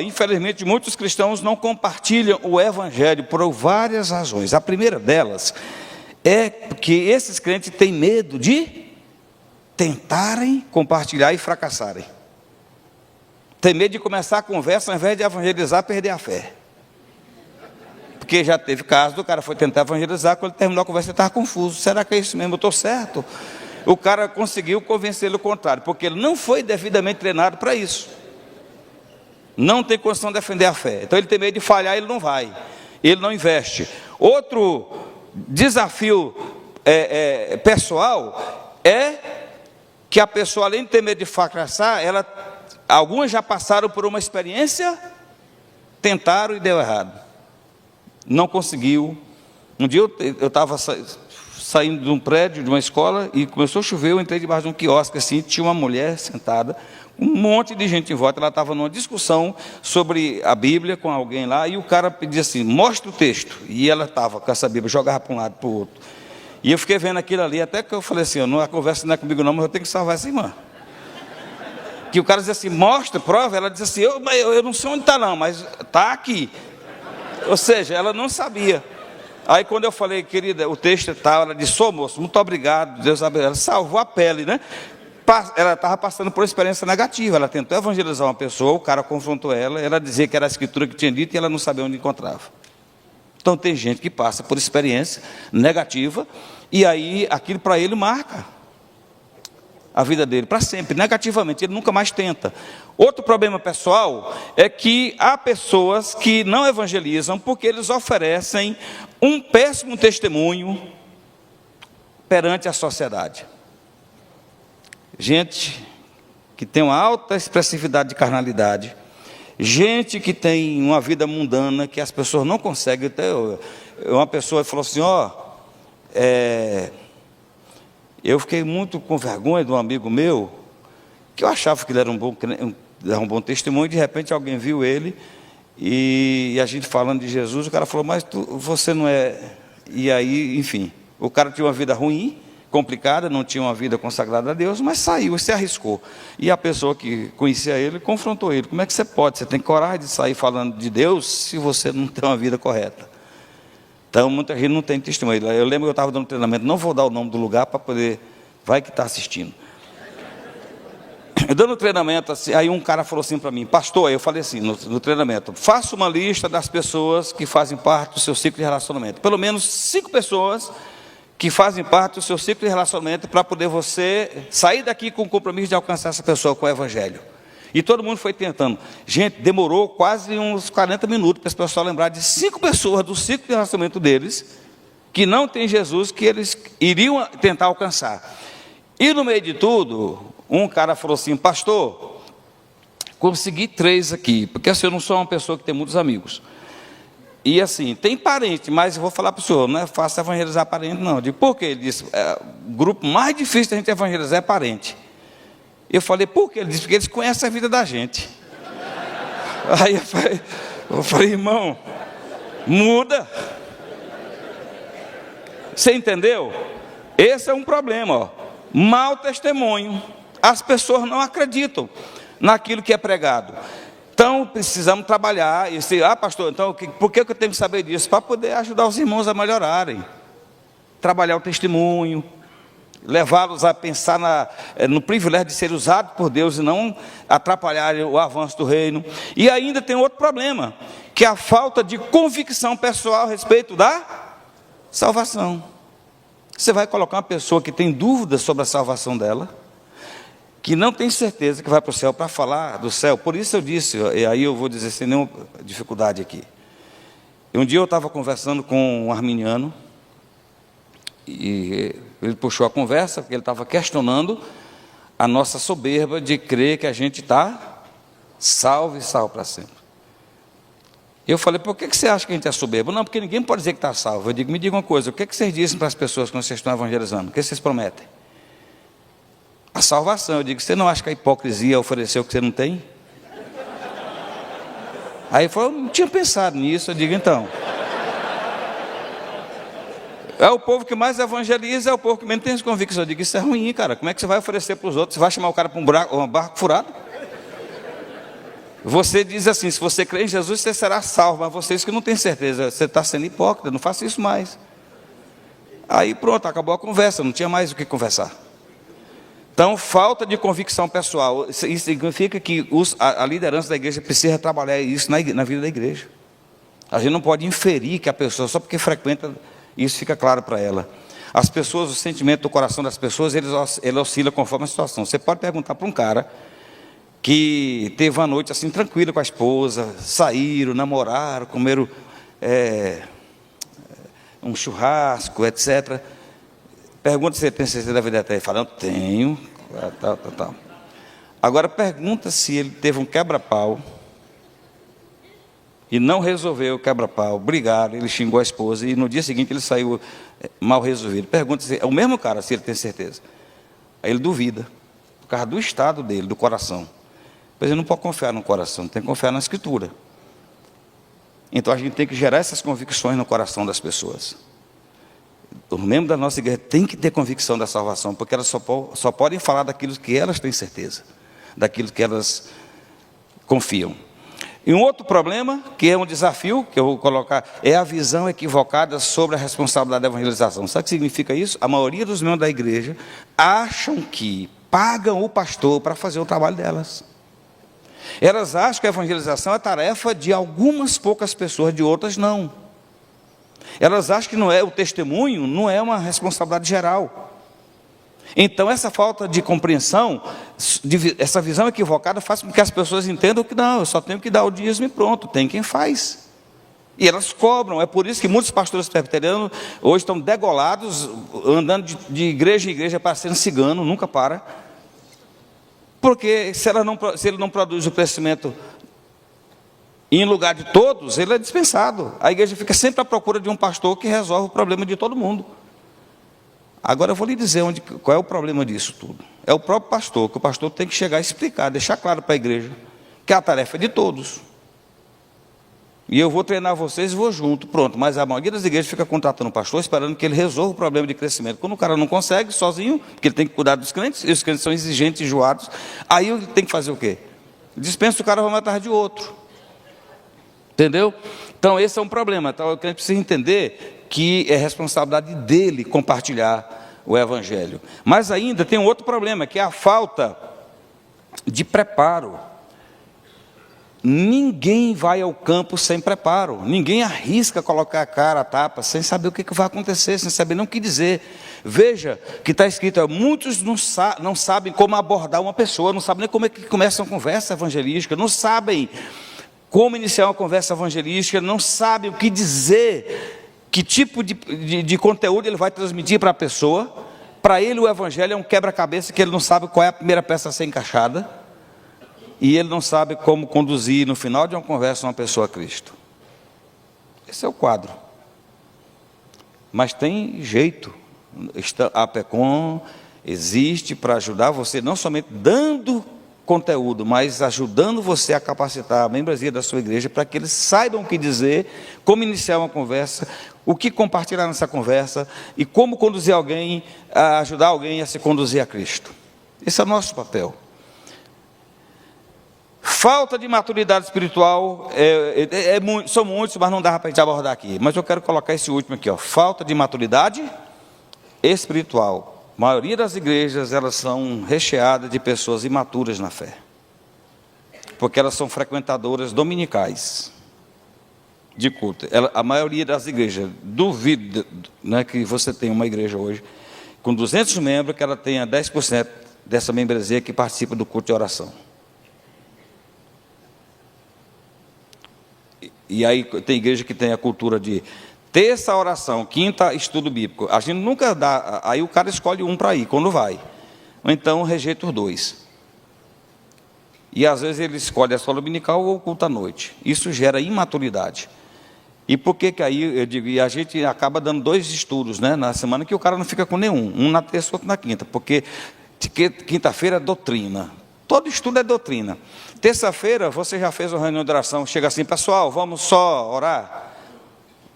infelizmente, muitos cristãos não compartilham o evangelho por várias razões. A primeira delas é que esses crentes têm medo de tentarem compartilhar e fracassarem. Tem medo de começar a conversa, ao invés de evangelizar, perder a fé. Porque já teve caso do cara foi tentar evangelizar, quando ele terminou a conversa ele estava confuso. Será que é isso mesmo? Eu estou certo? O cara conseguiu convencer ele o contrário, porque ele não foi devidamente treinado para isso. Não tem condição de defender a fé. Então ele tem medo de falhar, ele não vai. Ele não investe. Outro desafio pessoal é que a pessoa, além de ter medo de fracassar, algumas já passaram por uma experiência, tentaram e deu errado. Não conseguiu. Um dia eu estava saindo de um prédio, de uma escola, e começou a chover, eu entrei debaixo de um quiosque, assim, tinha uma mulher sentada, um monte de gente em volta, ela estava numa discussão sobre a Bíblia com alguém lá, e o cara pedia assim, mostra o texto, e ela estava com essa Bíblia, jogava para um lado para o outro. E eu fiquei vendo aquilo ali, até que eu falei assim, a conversa não é comigo não, mas eu tenho que salvar essa irmã. Que o cara dizia assim, mostra, prova, ela dizia assim, eu não sei onde está não, mas está aqui. Ou seja, ela não sabia. Aí quando eu falei, querida, o texto é tal, ela disse, moço, muito obrigado, Deus abençoe. Ela salvou a pele, né? Ela estava passando por uma experiência negativa, ela tentou evangelizar uma pessoa, o cara confrontou ela dizia que era a escritura que tinha dito e ela não sabia onde encontrava. Então tem gente que passa por experiência negativa, e aí aquilo para ele marca. a vida dele, para sempre, negativamente, ele nunca mais tenta. Outro problema pessoal é que há pessoas que não evangelizam porque eles oferecem um péssimo testemunho perante a sociedade. Gente que tem uma alta expressividade de carnalidade, gente que tem uma vida mundana que as pessoas não conseguem ter. Uma pessoa falou assim, eu fiquei muito com vergonha de um amigo meu, que eu achava que ele era um bom testemunho, e de repente alguém viu ele, e a gente falando de Jesus, o cara falou, mas você não é... E aí, enfim, o cara tinha uma vida ruim, complicada, não tinha uma vida consagrada a Deus, mas saiu e se arriscou. E a pessoa que conhecia ele, confrontou ele. Como é que você pode? Você tem coragem de sair falando de Deus se você não tem uma vida correta? Então, muita gente não tem testemunho. Eu lembro que eu estava dando treinamento, não vou dar o nome do lugar para poder... Vai que está assistindo. Eu dando treinamento, assim, aí um cara falou assim para mim, pastor, eu falei assim no treinamento, faça uma lista das pessoas que fazem parte do seu ciclo de relacionamento. Pelo menos 5 pessoas que fazem parte do seu ciclo de relacionamento para poder você sair daqui com o compromisso de alcançar essa pessoa com o evangelho. E todo mundo foi tentando. Gente, demorou quase uns 40 minutos para esse pessoal lembrar de 5 pessoas do ciclo de relacionamento deles, que não tem Jesus, que eles iriam tentar alcançar. E no meio de tudo, um cara falou assim, pastor, consegui 3 aqui, porque assim, eu não sou uma pessoa que tem muitos amigos. E assim, tem parente, mas eu vou falar para o senhor, não é fácil evangelizar parente não. Eu digo, por quê? Ele disse, o grupo mais difícil da gente evangelizar é parente. Eu falei, por quê? Ele disse, porque eles conhecem a vida da gente. Aí eu falei, irmão, muda. Você entendeu? Esse é um problema, ó. Mau testemunho. As pessoas não acreditam naquilo que é pregado. Então, precisamos trabalhar. E se, pastor, então, por que eu tenho que saber disso? Para poder ajudar os irmãos a melhorarem. Trabalhar o testemunho. Levá-los a pensar no privilégio de ser usados por Deus e não atrapalhar o avanço do reino. E ainda tem outro problema, que é a falta de convicção pessoal a respeito da salvação. Você vai colocar uma pessoa que tem dúvidas sobre a salvação dela, que não tem certeza que vai para o céu para falar do céu. Por isso eu disse, e aí eu vou dizer sem nenhuma dificuldade aqui. Um dia eu estava conversando com um arminiano, e ele puxou a conversa, porque ele estava questionando a nossa soberba de crer que a gente está salvo e salvo para sempre. Eu falei, por que você acha que a gente é soberbo? Não, porque ninguém pode dizer que está salvo. Eu digo, me diga uma coisa, o que vocês dizem para as pessoas quando vocês estão evangelizando? O que vocês prometem? A salvação. Eu digo, você não acha que a hipocrisia é oferecer o que você não tem? Aí ele falou, eu não tinha pensado nisso. Eu digo, então... É o povo que mais evangeliza, é o povo que menos tem as convicções. Eu digo, isso é ruim, cara. Como é que você vai oferecer para os outros? Você vai chamar o cara para um barco furado? Você diz assim, se você crê em Jesus, você será salvo. Mas vocês que não têm certeza, você está sendo hipócrita, não faça isso mais. Aí pronto, acabou a conversa, não tinha mais o que conversar. Então, falta de convicção pessoal. Isso significa que a liderança da igreja precisa trabalhar isso na vida da igreja. A gente não pode inferir que a pessoa, só porque frequenta... Isso fica claro para ela. As pessoas, o sentimento do coração das pessoas, ele oscila conforme a situação. Você pode perguntar para um cara que teve uma noite assim tranquila com a esposa, saíram, namoraram, comeram um churrasco, etc. Pergunta se ele tem certeza da vida eterna. Ele fala, não tenho. Tal. Agora pergunta se ele teve um quebra-pau e não resolveu o quebra-pau, brigaram, ele xingou a esposa e no dia seguinte ele saiu mal resolvido. Pergunta se é o mesmo cara, se ele tem certeza. Aí ele duvida, por causa do estado dele, do coração. Pois ele não pode confiar no coração, tem que confiar na Escritura. Então a gente tem que gerar essas convicções no coração das pessoas. Os membros da nossa igreja têm que ter convicção da salvação, porque elas só podem falar daquilo que elas têm certeza, daquilo que elas confiam. E um outro problema, que é um desafio, que eu vou colocar, é a visão equivocada sobre a responsabilidade da evangelização. Sabe o que significa isso? A maioria dos membros da igreja acham que pagam o pastor para fazer o trabalho delas. Elas acham que a evangelização é tarefa de algumas poucas pessoas, de outras não. Elas acham que não é o testemunho, não é uma responsabilidade geral. Então, essa falta de compreensão, essa visão equivocada faz com que as pessoas entendam que não, eu só tenho que dar o dízimo e pronto, tem quem faz. E elas cobram, é por isso que muitos pastores presbiterianos hoje estão degolados, andando de igreja em igreja, parecendo cigano, nunca para. Porque se ele não produz o crescimento em lugar de todos, ele é dispensado. A igreja fica sempre à procura de um pastor que resolve o problema de todo mundo. Agora eu vou lhe dizer qual é o problema disso tudo. É o próprio pastor, que o pastor tem que chegar a explicar, deixar claro para a igreja, que a tarefa é de todos. E eu vou treinar vocês e vou junto, pronto. Mas a maioria das igrejas fica contratando o pastor, esperando que ele resolva o problema de crescimento. Quando o cara não consegue, sozinho, porque ele tem que cuidar dos crentes, e os crentes são exigentes, enjoados, aí ele tem que fazer o quê? Dispensa o cara, vai atrás de outro. Entendeu? Então esse é um problema. Então a gente precisa entender que é responsabilidade dele compartilhar o evangelho. Mas ainda tem um outro problema, que é a falta de preparo. Ninguém vai ao campo sem preparo. Ninguém arrisca colocar a cara a tapa sem saber o que vai acontecer, sem saber nem o que dizer. Veja que está escrito, muitos não sabem como abordar uma pessoa, não sabem nem como é que começa uma conversa evangelística, não sabem como iniciar uma conversa evangelística, não sabem o que dizer, que tipo de conteúdo ele vai transmitir para a pessoa. Para ele o evangelho é um quebra-cabeça que ele não sabe qual é a primeira peça a ser encaixada. E ele não sabe como conduzir no final de uma conversa uma pessoa a Cristo. Esse é o quadro. Mas tem jeito. A PECOM existe para ajudar você, não somente dando conteúdo, mas ajudando você a capacitar a membresia da sua igreja para que eles saibam o que dizer, como iniciar uma conversa, o que compartilhar nessa conversa e como conduzir alguém, ajudar alguém a se conduzir a Cristo. Esse é o nosso papel. Falta de maturidade espiritual, são muitos, mas não dá para a gente abordar aqui. Mas eu quero colocar esse último aqui, ó. Falta de maturidade espiritual. A maioria das igrejas, elas são recheadas de pessoas imaturas na fé. Porque elas são frequentadoras dominicais de culto. A maioria das igrejas, duvido, né, que você tenha uma igreja hoje com 200 membros, que ela tenha 10% dessa membresia que participa do culto de oração. E aí tem igreja que tem a cultura de terça oração, quinta estudo bíblico. A gente nunca dá, aí o cara escolhe um para ir, quando vai. Ou então rejeita os dois. E às vezes ele escolhe a escola dominical ou o culto à noite. Isso gera imaturidade. E por que aí, eu digo, e a gente acaba dando 2 estudos, né, na semana, que o cara não fica com nenhum. Um na terça, outro na quinta. Porque quinta-feira é doutrina. Todo estudo é doutrina. Terça-feira, você já fez uma reunião de oração, chega assim, pessoal, vamos só orar?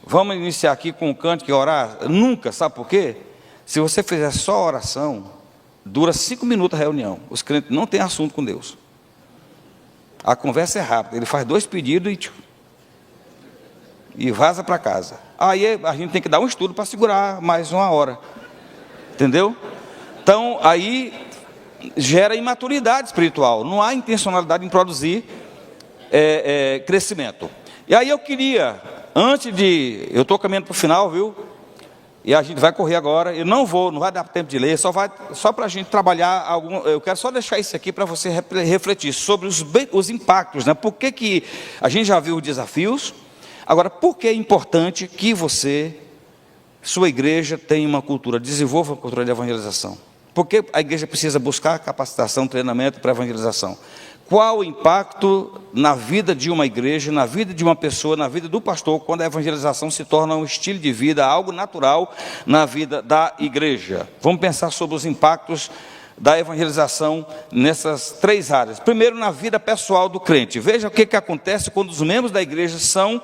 Vamos iniciar aqui com um cântico e orar? Nunca, sabe por quê? Se você fizer só oração, dura 5 minutos a reunião. Os crentes não têm assunto com Deus. A conversa é rápida, ele faz 2 pedidos e vaza para casa. Aí a gente tem que dar um estudo para segurar mais 1 hora. Entendeu? Então, aí gera imaturidade espiritual, não há intencionalidade em produzir crescimento. E aí eu queria, eu estou caminhando para o final, viu? E a gente vai correr agora, não vai dar tempo de ler, só para a gente trabalhar eu quero só deixar isso aqui para você refletir sobre os impactos, né? Por que a gente já viu os desafios, agora por que é importante que sua igreja tenha uma cultura, desenvolva uma cultura de evangelização? Por que a igreja precisa buscar capacitação, treinamento para evangelização? Qual o impacto na vida de uma igreja, na vida de uma pessoa, na vida do pastor, quando a evangelização se torna um estilo de vida, algo natural na vida da igreja? Vamos pensar sobre os impactos da evangelização nessas 3 áreas. Primeiro, na vida pessoal do crente. Veja o que acontece quando os membros da igreja são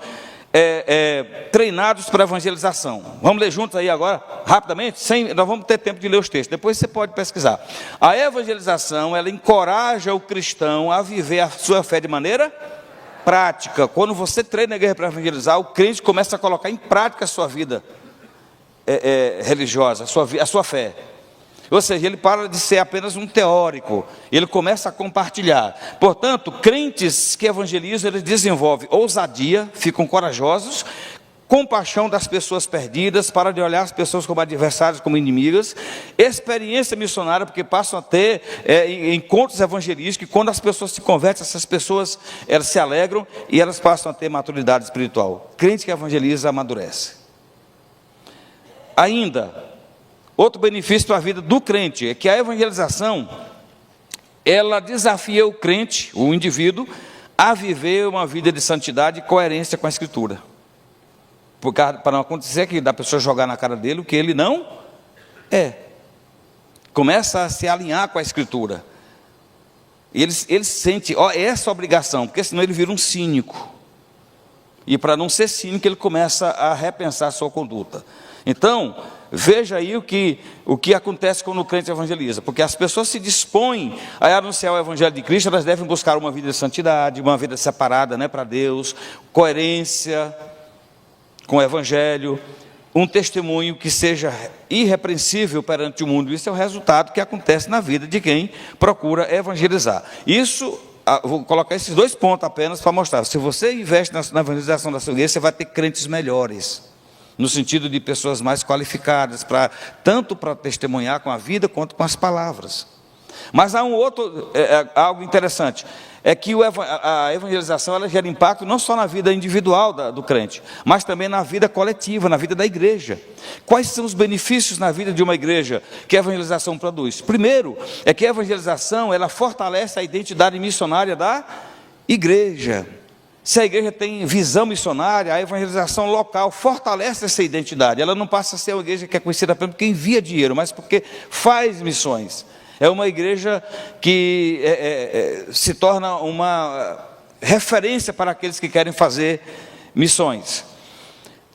treinados para evangelização. Vamos ler juntos aí agora, rapidamente, nós vamos ter tempo de ler os textos, depois você pode pesquisar. A evangelização, ela encoraja o cristão a viver a sua fé de maneira prática. Quando você treina a igreja para evangelizar, o crente começa a colocar em prática a sua vida religiosa, a sua fé. Ou seja, ele para de ser apenas um teórico, ele começa a compartilhar. Portanto, crentes que evangelizam, eles desenvolvem ousadia, ficam corajosos, compaixão das pessoas perdidas, para de olhar as pessoas como adversárias, como inimigas, experiência missionária, porque passam a ter encontros evangelísticos, e quando as pessoas se convertem, essas pessoas elas se alegram e elas passam a ter maturidade espiritual. Crente que evangeliza amadurece. Ainda, outro benefício para a vida do crente é que a evangelização, ela desafia o crente, o indivíduo, a viver uma vida de santidade e coerência com a Escritura. Para não acontecer que da pessoa jogar na cara dele o que ele não é. Começa a se alinhar com a Escritura. Ele sente essa obrigação, porque senão ele vira um cínico. E para não ser cínico, ele começa a repensar a sua conduta. Então, veja aí o que acontece quando o crente evangeliza, porque as pessoas se dispõem a anunciar o Evangelho de Cristo, elas devem buscar uma vida de santidade, uma vida separada, né, para Deus, coerência com o Evangelho, um testemunho que seja irrepreensível perante o mundo. Isso é o resultado que acontece na vida de quem procura evangelizar. Isso, vou colocar esses 2 pontos apenas para mostrar. Se você investe na evangelização da sua igreja, você vai ter crentes melhores, no sentido de pessoas mais qualificadas, tanto para testemunhar com a vida, quanto com as palavras. Mas há algo interessante, é que a evangelização ela gera impacto não só na vida individual do crente, mas também na vida coletiva, na vida da igreja. Quais são os benefícios na vida de uma igreja que a evangelização produz? Primeiro, é que a evangelização ela fortalece a identidade missionária da igreja. Se a igreja tem visão missionária, a evangelização local fortalece essa identidade. Ela não passa a ser uma igreja que é conhecida apenas porque envia dinheiro, mas porque faz missões. É uma igreja que se torna uma referência para aqueles que querem fazer missões.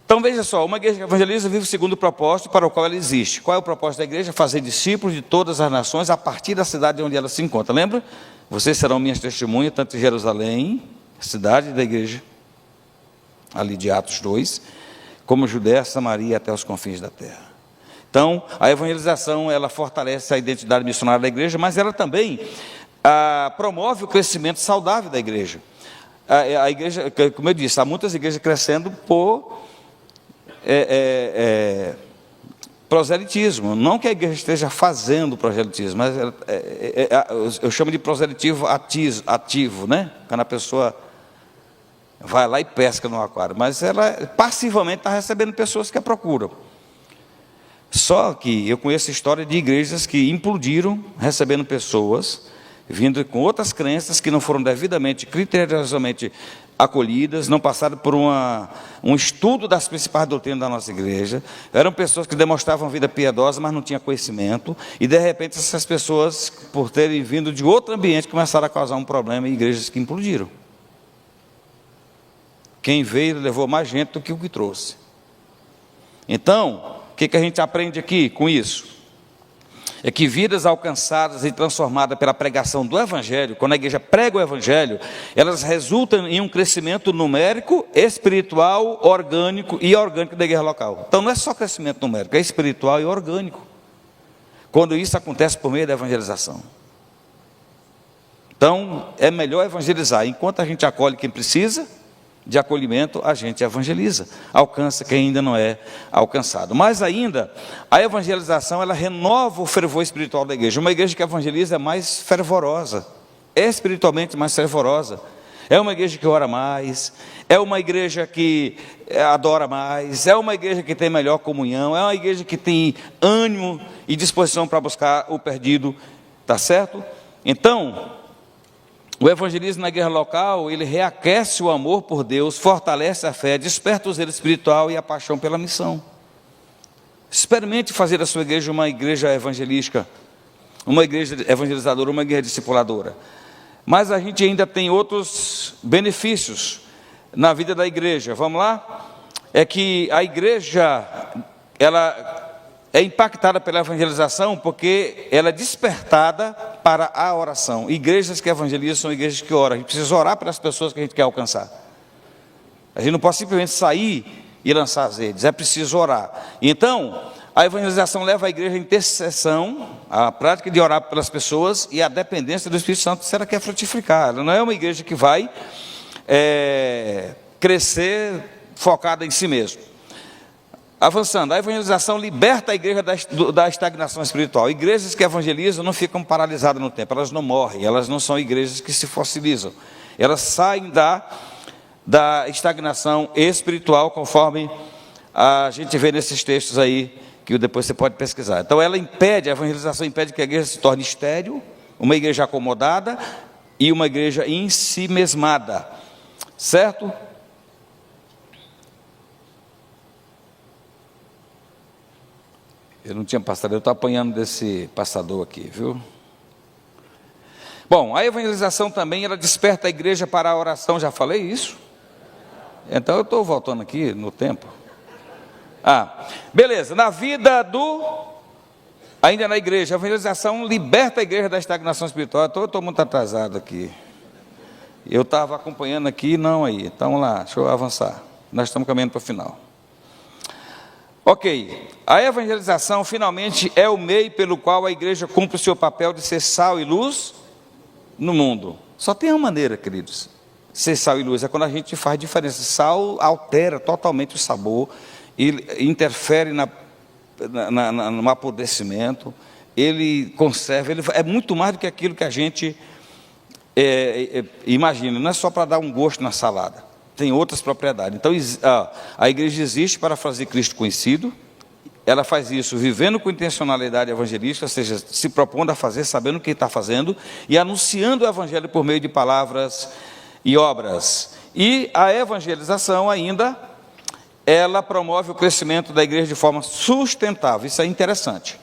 Então veja só, uma igreja que evangeliza vive segundo o propósito para o qual ela existe. Qual é o propósito da igreja? Fazer discípulos de todas as nações a partir da cidade onde ela se encontra. Lembra? Vocês serão minhas testemunhas, tanto em Jerusalém, cidade da igreja, ali de Atos 2, como Judéia, Samaria até os confins da terra. Então, a evangelização, ela fortalece a identidade missionária da igreja, mas ela também promove o crescimento saudável da igreja. A igreja, como eu disse, há muitas igrejas crescendo por proselitismo. Não que a igreja esteja fazendo proselitismo, mas eu chamo de proselitismo ativo, né? Quando a pessoa vai lá e pesca no aquário, mas ela passivamente está recebendo pessoas que a procuram. Só que eu conheço história de igrejas que implodiram, recebendo pessoas, vindo com outras crenças que não foram devidamente, criteriosamente acolhidas, não passaram por um estudo das principais doutrinas da nossa igreja. Eram pessoas que demonstravam vida piedosa, mas não tinham conhecimento, e de repente essas pessoas, por terem vindo de outro ambiente, começaram a causar um problema em igrejas que implodiram. Quem veio levou mais gente do que o que trouxe. Então, o que a gente aprende aqui com isso? É que vidas alcançadas e transformadas pela pregação do Evangelho, quando a igreja prega o Evangelho, elas resultam em um crescimento numérico, espiritual, orgânico e orgânico da igreja local. Então não é só crescimento numérico, é espiritual e orgânico, quando isso acontece por meio da evangelização. Então é melhor evangelizar, enquanto a gente acolhe quem precisa de acolhimento, a gente evangeliza, alcança quem ainda não é alcançado. Mas ainda, a evangelização, ela renova o fervor espiritual da igreja. Uma igreja que evangeliza é mais fervorosa, é espiritualmente mais fervorosa, é uma igreja que ora mais, é uma igreja que adora mais, é uma igreja que tem melhor comunhão, é uma igreja que tem ânimo e disposição para buscar o perdido, tá certo? Então, o evangelismo na igreja local, ele reaquece o amor por Deus, fortalece a fé, desperta o zelo espiritual e a paixão pela missão. Experimente fazer da sua igreja uma igreja evangelística, uma igreja evangelizadora, uma igreja discipuladora. Mas a gente ainda tem outros benefícios na vida da igreja. Vamos lá? É que a igreja, ela é impactada pela evangelização porque ela é despertada para a oração. Igrejas que evangelizam são igrejas que oram. A gente precisa orar pelas pessoas que a gente quer alcançar. A gente não pode simplesmente sair e lançar as redes, é preciso orar. Então, a evangelização leva a igreja à intercessão, à prática de orar pelas pessoas e à dependência do Espírito Santo se ela quer frutificar. Ela não é uma igreja que vai crescer focada em si mesmo. Avançando, a evangelização liberta a igreja da estagnação espiritual. Igrejas que evangelizam não ficam paralisadas no tempo, elas não morrem, elas não são igrejas que se fossilizam. Elas saem da estagnação espiritual, conforme a gente vê nesses textos aí, que depois você pode pesquisar. Então ela impede, a evangelização impede que a igreja se torne estéril, uma igreja acomodada e uma igreja em si mesmada, certo? Eu não tinha pastor, eu estou apanhando desse passador aqui, viu? Bom, a evangelização também, ela desperta a igreja para a oração, já falei isso? Então eu estou voltando aqui no tempo. Beleza, na vida ainda na igreja, a evangelização liberta a igreja da estagnação espiritual. Eu estou muito atrasado aqui. Eu estava acompanhando aqui, não aí. Então vamos lá, deixa eu avançar. Nós estamos caminhando para o final. Ok, a evangelização finalmente é o meio pelo qual a igreja cumpre o seu papel de ser sal e luz no mundo. Só tem uma maneira, queridos, ser sal e luz, é quando a gente faz diferença. Sal altera totalmente o sabor, ele interfere no apodrecimento, ele conserva, ele é muito mais do que aquilo que a gente imagina, não é só para dar um gosto na salada. Tem outras propriedades. Então, a igreja existe para fazer Cristo conhecido. Ela faz isso vivendo com intencionalidade evangelística, ou seja, se propondo a fazer, sabendo o que está fazendo, e anunciando o evangelho por meio de palavras e obras. E a evangelização ainda, ela promove o crescimento da igreja de forma sustentável. Isso é interessante.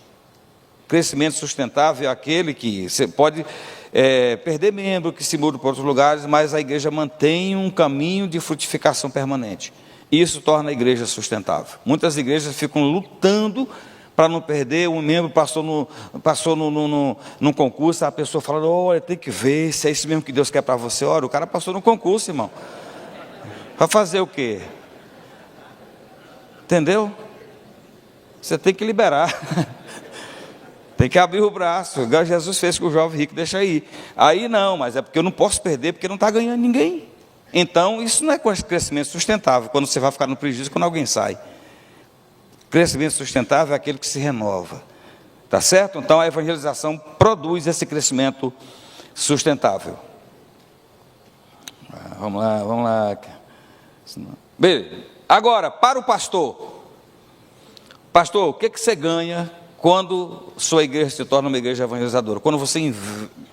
Crescimento sustentável é aquele que você pode perder membro, que se muda para outros lugares, mas a igreja mantém um caminho de frutificação permanente. Isso torna a igreja sustentável. Muitas igrejas ficam lutando para não perder. Um membro passou num concurso, a pessoa fala: olha, tem que ver se é isso mesmo que Deus quer para você. Olha, o cara passou no concurso, irmão. Para fazer o quê? Entendeu? Você tem que liberar. Tem que abrir o braço, igual Jesus fez com o jovem rico, deixa aí. Aí não, mas é porque eu não posso perder, porque não está ganhando ninguém. Então, isso não é crescimento sustentável, quando você vai ficar no prejuízo quando alguém sai. Crescimento sustentável é aquele que se renova. Tá certo? Então, a evangelização produz esse crescimento sustentável. Vamos lá. Beleza. Agora, para o pastor. Pastor, o que você ganha quando sua igreja se torna uma igreja evangelizadora? Quando você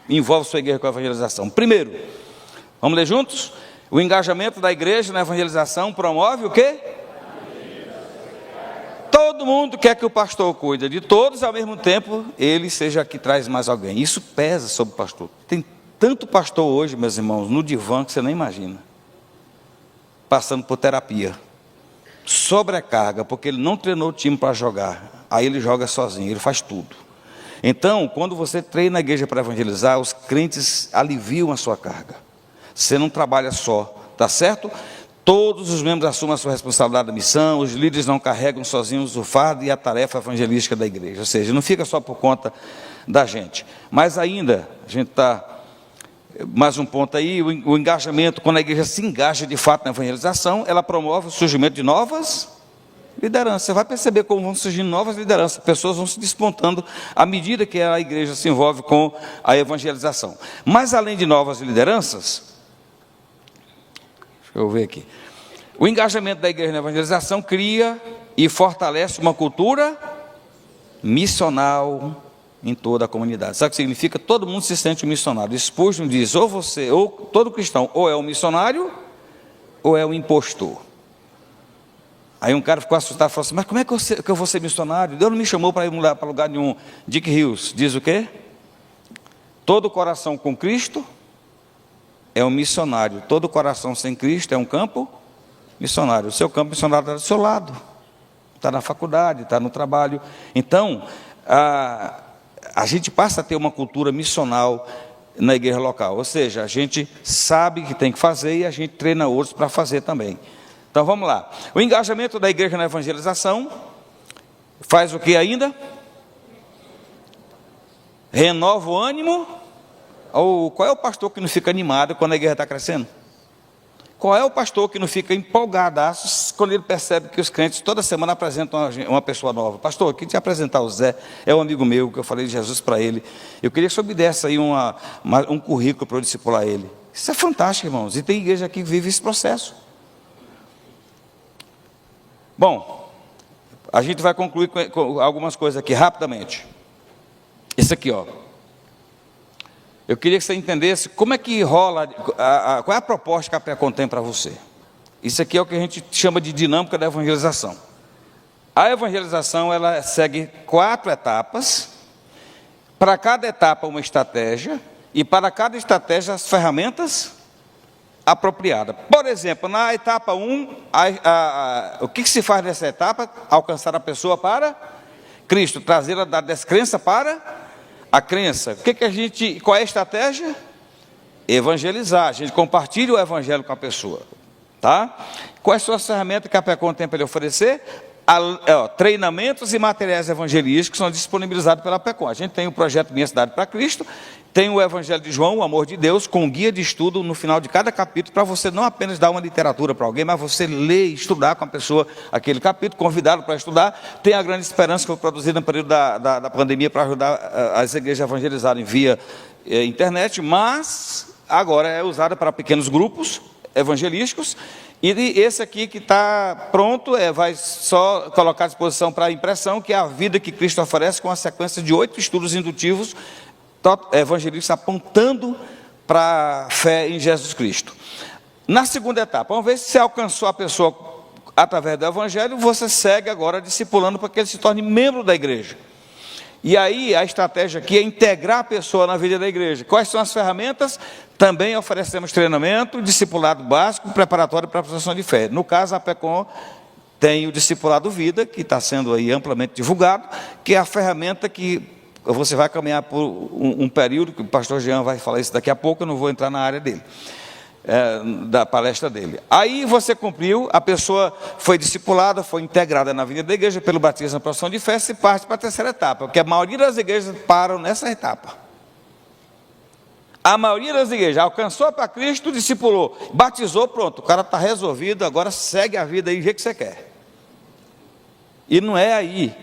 envolve sua igreja com a evangelização? Primeiro, vamos ler juntos? O engajamento da igreja na evangelização promove o quê? Todo mundo quer que o pastor cuide de todos, ao mesmo tempo, ele seja que traz mais alguém. Isso pesa sobre o pastor. Tem tanto pastor hoje, meus irmãos, no divã, que você nem imagina. Passando por terapia. Sobrecarga, porque ele não treinou o time para jogar. Aí ele joga sozinho, ele faz tudo. Então, quando você treina a igreja para evangelizar, os crentes aliviam a sua carga. Você não trabalha só, tá certo? Todos os membros assumem a sua responsabilidade da missão, os líderes não carregam sozinhos o fardo e a tarefa evangelística da igreja. Ou seja, não fica só por conta da gente. Mas ainda, a gente está... Mais um ponto aí, o engajamento, quando a igreja se engaja de fato na evangelização, ela promove o surgimento de novas lideranças. Você vai perceber como vão surgindo novas lideranças, pessoas vão se despontando à medida que a igreja se envolve com a evangelização. Mas além de novas lideranças, deixa eu ver aqui, o engajamento da igreja na evangelização cria e fortalece uma cultura missional em toda a comunidade. Sabe o que significa? Todo mundo se sente um missionário. Spurgeon diz, ou você, ou todo cristão, ou é um missionário, ou é um impostor. Aí um cara ficou assustado e falou assim, mas como é que eu vou ser missionário? Deus não me chamou para ir para lugar nenhum. Dick Hills diz o quê? Todo coração com Cristo é um missionário. Todo coração sem Cristo é um campo missionário. O seu campo missionário está do seu lado. Está na faculdade, está no trabalho. Então, a gente passa a ter uma cultura missional na igreja local. Ou seja, a gente sabe que tem que fazer e a gente treina outros para fazer também. Então vamos lá. O engajamento da igreja na evangelização faz o que ainda? Renova o ânimo. Ou qual é o pastor que não fica animado quando a igreja está crescendo? qual é o pastor que não fica empolgadaço quando ele percebe que os crentes toda semana apresentam uma pessoa nova? Pastor, eu queria te apresentar o Zé, é um amigo meu, que eu falei de Jesus para ele. Eu queria que você me desse aí um currículo para eu discipular ele. Isso é fantástico, irmãos, e tem igreja aqui que vive esse processo. Bom, a gente vai concluir com algumas coisas aqui rapidamente. Isso aqui, ó. Eu queria que você entendesse como é que rola, qual é a proposta que a PECOM tem para você. Isso aqui é o que a gente chama de dinâmica da evangelização. A evangelização, ela segue 4 etapas. Para cada etapa, uma estratégia. E para cada estratégia, as ferramentas apropriadas. Por exemplo, na etapa 1, o que se faz nessa etapa? Alcançar a pessoa para Cristo, trazê-la da descrença para a crença. Qual é a estratégia? Evangelizar. A gente compartilha o evangelho com a pessoa. Tá? Quais são as ferramentas que a PECOM tem para lhe oferecer? Treinamentos e materiais evangelísticos são disponibilizados pela PECOM. A gente tem o projeto Minha Cidade para Cristo, tem o Evangelho de João, o Amor de Deus, com guia de estudo no final de cada capítulo, para você não apenas dar uma literatura para alguém, mas você ler e estudar com a pessoa aquele capítulo, convidá-lo para estudar. Tem a Grande Esperança, que foi produzida no período da pandemia, para ajudar as igrejas a evangelizarem via internet, mas agora é usada para pequenos grupos evangelísticos. E esse aqui que está pronto, vai só colocar à disposição para a impressão, que é a vida que Cristo oferece, com a sequência de 8 estudos indutivos evangelísticos apontando para a fé em Jesus Cristo. Na segunda etapa, vamos ver se você alcançou a pessoa através do evangelho, você segue agora discipulando para que ele se torne membro da igreja. E aí a estratégia aqui é integrar a pessoa na vida da igreja. Quais são as ferramentas? Também oferecemos treinamento, discipulado básico, preparatório para a profissão de fé. No caso, a PECOM tem o discipulado vida, que está sendo aí amplamente divulgado, que é a ferramenta que você vai caminhar por um período, que o pastor Jean vai falar isso daqui a pouco, eu não vou entrar na área dele, da palestra dele. Aí você cumpriu, a pessoa foi discipulada, foi integrada na vida da igreja pelo batismo na profissão de fé, e parte para a terceira etapa, porque a maioria das igrejas param nessa etapa. A maioria das igrejas alcançou para Cristo, discipulou, batizou, pronto, o cara está resolvido, agora segue a vida aí do jeito que você quer. E não é aí.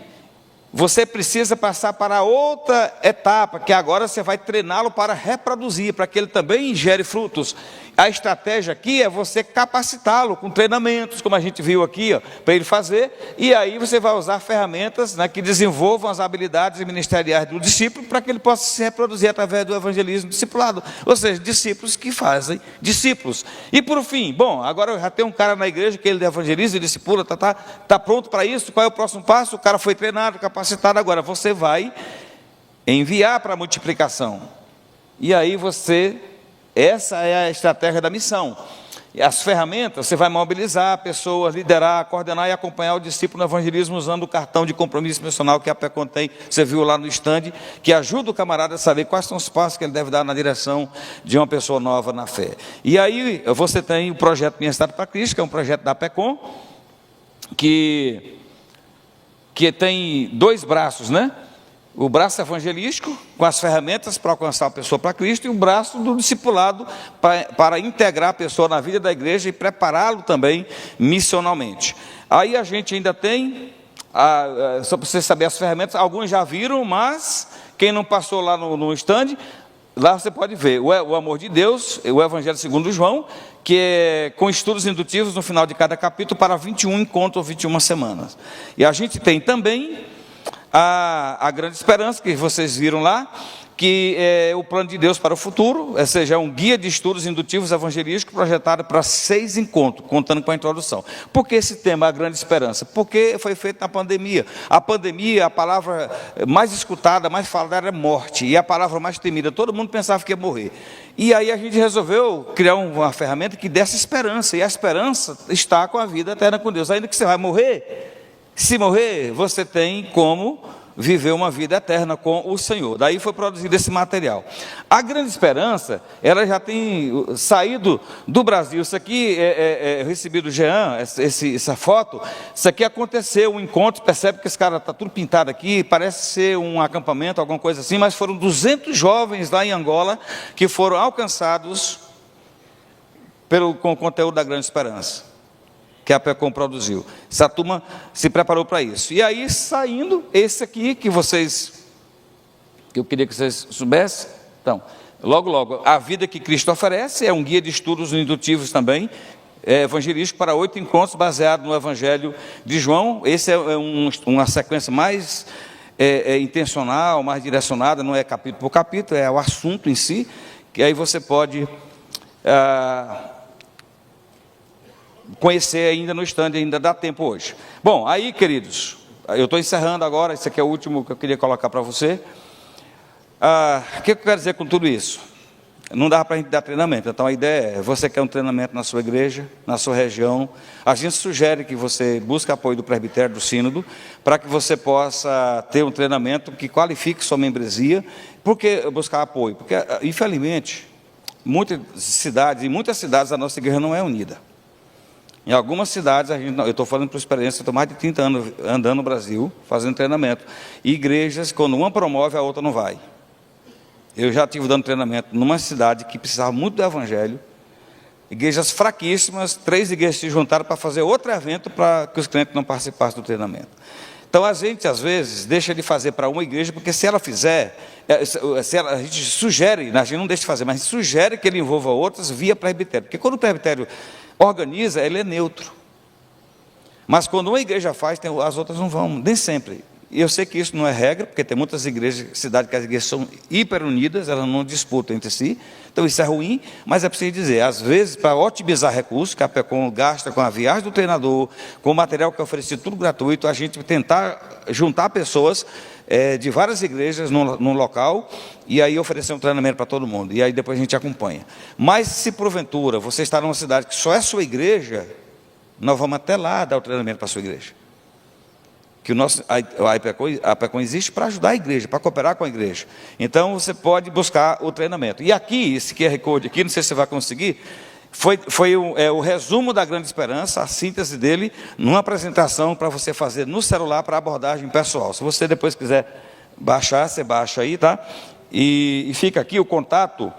Você precisa passar para outra etapa, que agora você vai treiná-lo para reproduzir, para que ele também gere frutos. A estratégia aqui é você capacitá-lo com treinamentos, como a gente viu aqui, para ele fazer, e aí você vai usar ferramentas, né, que desenvolvam as habilidades ministeriais do discípulo, para que ele possa se reproduzir através do evangelismo discipulado, ou seja, discípulos que fazem discípulos. E por fim, bom, agora já tem um cara na igreja que ele evangeliza e discipula, está pronto para isso. Qual é o próximo passo? O cara foi treinado, capacitado, agora você vai enviar para a multiplicação. E aí essa é a estratégia da missão. E as ferramentas, você vai mobilizar a pessoa, liderar, coordenar e acompanhar o discípulo no evangelismo usando o cartão de compromisso missional que a PECOM tem, você viu lá no stand, que ajuda o camarada a saber quais são os passos que ele deve dar na direção de uma pessoa nova na fé. E aí você tem o projeto Minha Cidade para Cristo, que é um projeto da PECOM, que tem 2 braços, né? O braço evangelístico, com as ferramentas para alcançar a pessoa para Cristo, e o braço do discipulado para integrar a pessoa na vida da igreja e prepará-lo também missionalmente. Aí a gente ainda tem, só para você saber as ferramentas, alguns já viram, mas quem não passou lá no stand, lá você pode ver o Amor de Deus, o Evangelho segundo João, que é com estudos indutivos no final de cada capítulo para 21 encontros ou 21 semanas. E a gente tem também a Grande Esperança, que vocês viram lá, que é o plano de Deus para o futuro, ou seja, é um guia de estudos indutivos evangelísticos projetado para 6 encontros, contando com a introdução. Por que esse tema, a Grande Esperança? Porque foi feito na pandemia. A pandemia, a palavra mais escutada, mais falada era morte, e a palavra mais temida, todo mundo pensava que ia morrer. E aí a gente resolveu criar uma ferramenta que desse esperança, e a esperança está com a vida eterna com Deus. Ainda que você vai morrer, se morrer, você tem como viver uma vida eterna com o Senhor. Daí foi produzido esse material. A Grande Esperança, ela já tem saído do Brasil. Isso aqui eu recebi do Jean, essa foto. Isso aqui aconteceu, um encontro, percebe que esse cara está tudo pintado aqui, parece ser um acampamento, alguma coisa assim, mas foram 200 jovens lá em Angola que foram alcançados com o conteúdo da Grande Esperança, que a PECOM produziu. Essa turma se preparou para isso. E aí, saindo, esse aqui, que eu queria que vocês soubessem. Então, logo, A Vida que Cristo Oferece, é um guia de estudos indutivos também, evangelístico, para 8 encontros, baseado no Evangelho de João. Esse é uma sequência mais intencional, mais direcionada, não é capítulo por capítulo, é o assunto em si, que aí você pode conhecer ainda no stand, ainda dá tempo hoje. Bom, aí, queridos, eu estou encerrando agora, esse aqui é o último que eu queria colocar para você. O que eu quero dizer com tudo isso? Não dá para a gente dar treinamento, então a ideia é, você quer um treinamento na sua igreja, na sua região, a gente sugere que você busque apoio do presbitério, do sínodo, para que você possa ter um treinamento que qualifique sua membresia. Por que buscar apoio? Porque, infelizmente, muitas cidades a nossa igreja não é unida. Em algumas cidades, eu estou falando por experiência, eu estou mais de 30 anos andando no Brasil, fazendo treinamento, e igrejas, quando uma promove, a outra não vai. Eu já estive dando treinamento numa cidade que precisava muito do Evangelho, igrejas fraquíssimas, 3 igrejas se juntaram para fazer outro evento para que os clientes não participassem do treinamento. Então, a gente, às vezes, deixa de fazer para uma igreja, porque se ela fizer, a gente sugere, a gente não deixa de fazer, mas sugere que ele envolva outras via presbitério, porque quando o presbitério organiza, ele é neutro. Mas quando uma igreja faz, as outras não vão, nem sempre. E eu sei que isso não é regra, porque tem muitas igrejas, cidades que as igrejas são hiper unidas, elas não disputam entre si, então isso é ruim, mas é preciso dizer, às vezes, para otimizar recursos, que a PECOM gasta com a viagem do treinador, com o material que é oferecido, tudo gratuito, a gente tentar juntar pessoas de várias igrejas num local, e aí oferecer um treinamento para todo mundo, e aí depois a gente acompanha. Mas se porventura você está numa cidade que só é sua igreja, nós vamos até lá dar o treinamento para a sua igreja. Que a PECOM existe para ajudar a igreja, para cooperar com a igreja. Então, você pode buscar o treinamento. E aqui, esse QR Code aqui, não sei se você vai conseguir, foi o resumo da Grande Esperança, a síntese dele, numa apresentação para você fazer no celular para abordagem pessoal. Se você depois quiser baixar, você baixa aí, tá? E fica aqui o contato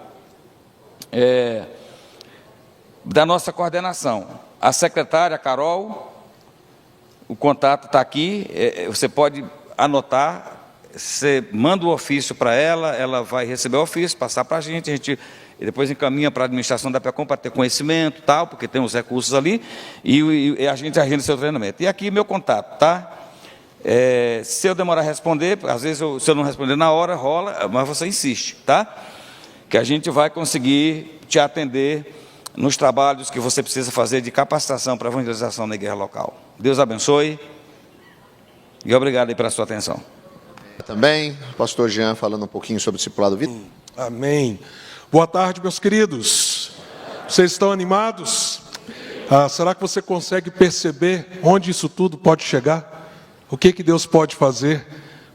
da nossa coordenação. A secretária, Carol... O contato está aqui, você pode anotar, você manda o ofício para ela vai receber o ofício, passar para a gente depois encaminha para a administração da PECOM para ter conhecimento, tal, porque tem os recursos ali, e a gente agenda seu treinamento. E aqui meu contato, tá? Se eu demorar a responder, às vezes se eu não responder na hora, rola, mas você insiste, tá? Que a gente vai conseguir te atender nos trabalhos que você precisa fazer de capacitação para evangelização na igreja local. Deus abençoe e obrigado aí pela sua atenção. Também, pastor Jean falando um pouquinho sobre o discipulado vida. Amém. Boa tarde, meus queridos. Vocês estão animados? Será que você consegue perceber onde isso tudo pode chegar? O que Deus pode fazer?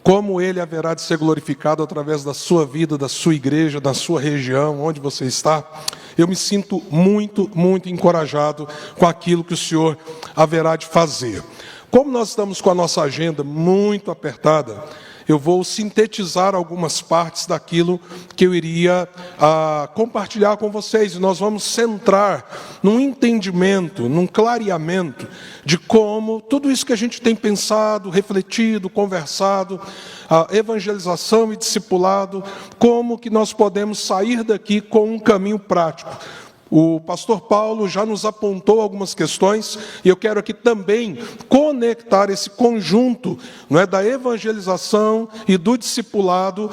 Como Ele haverá de ser glorificado através da sua vida, da sua igreja, da sua região, onde você está? Eu me sinto muito, muito encorajado com aquilo que o Senhor haverá de fazer. Como nós estamos com a nossa agenda muito apertada, eu vou sintetizar algumas partes daquilo que eu iria compartilhar com vocês. E nós vamos centrar num entendimento, num clareamento de como tudo isso que a gente tem pensado, refletido, conversado, evangelização e discipulado, como que nós podemos sair daqui com um caminho prático. O pastor Paulo já nos apontou algumas questões, e eu quero aqui também conectar esse conjunto, não é, da evangelização e do discipulado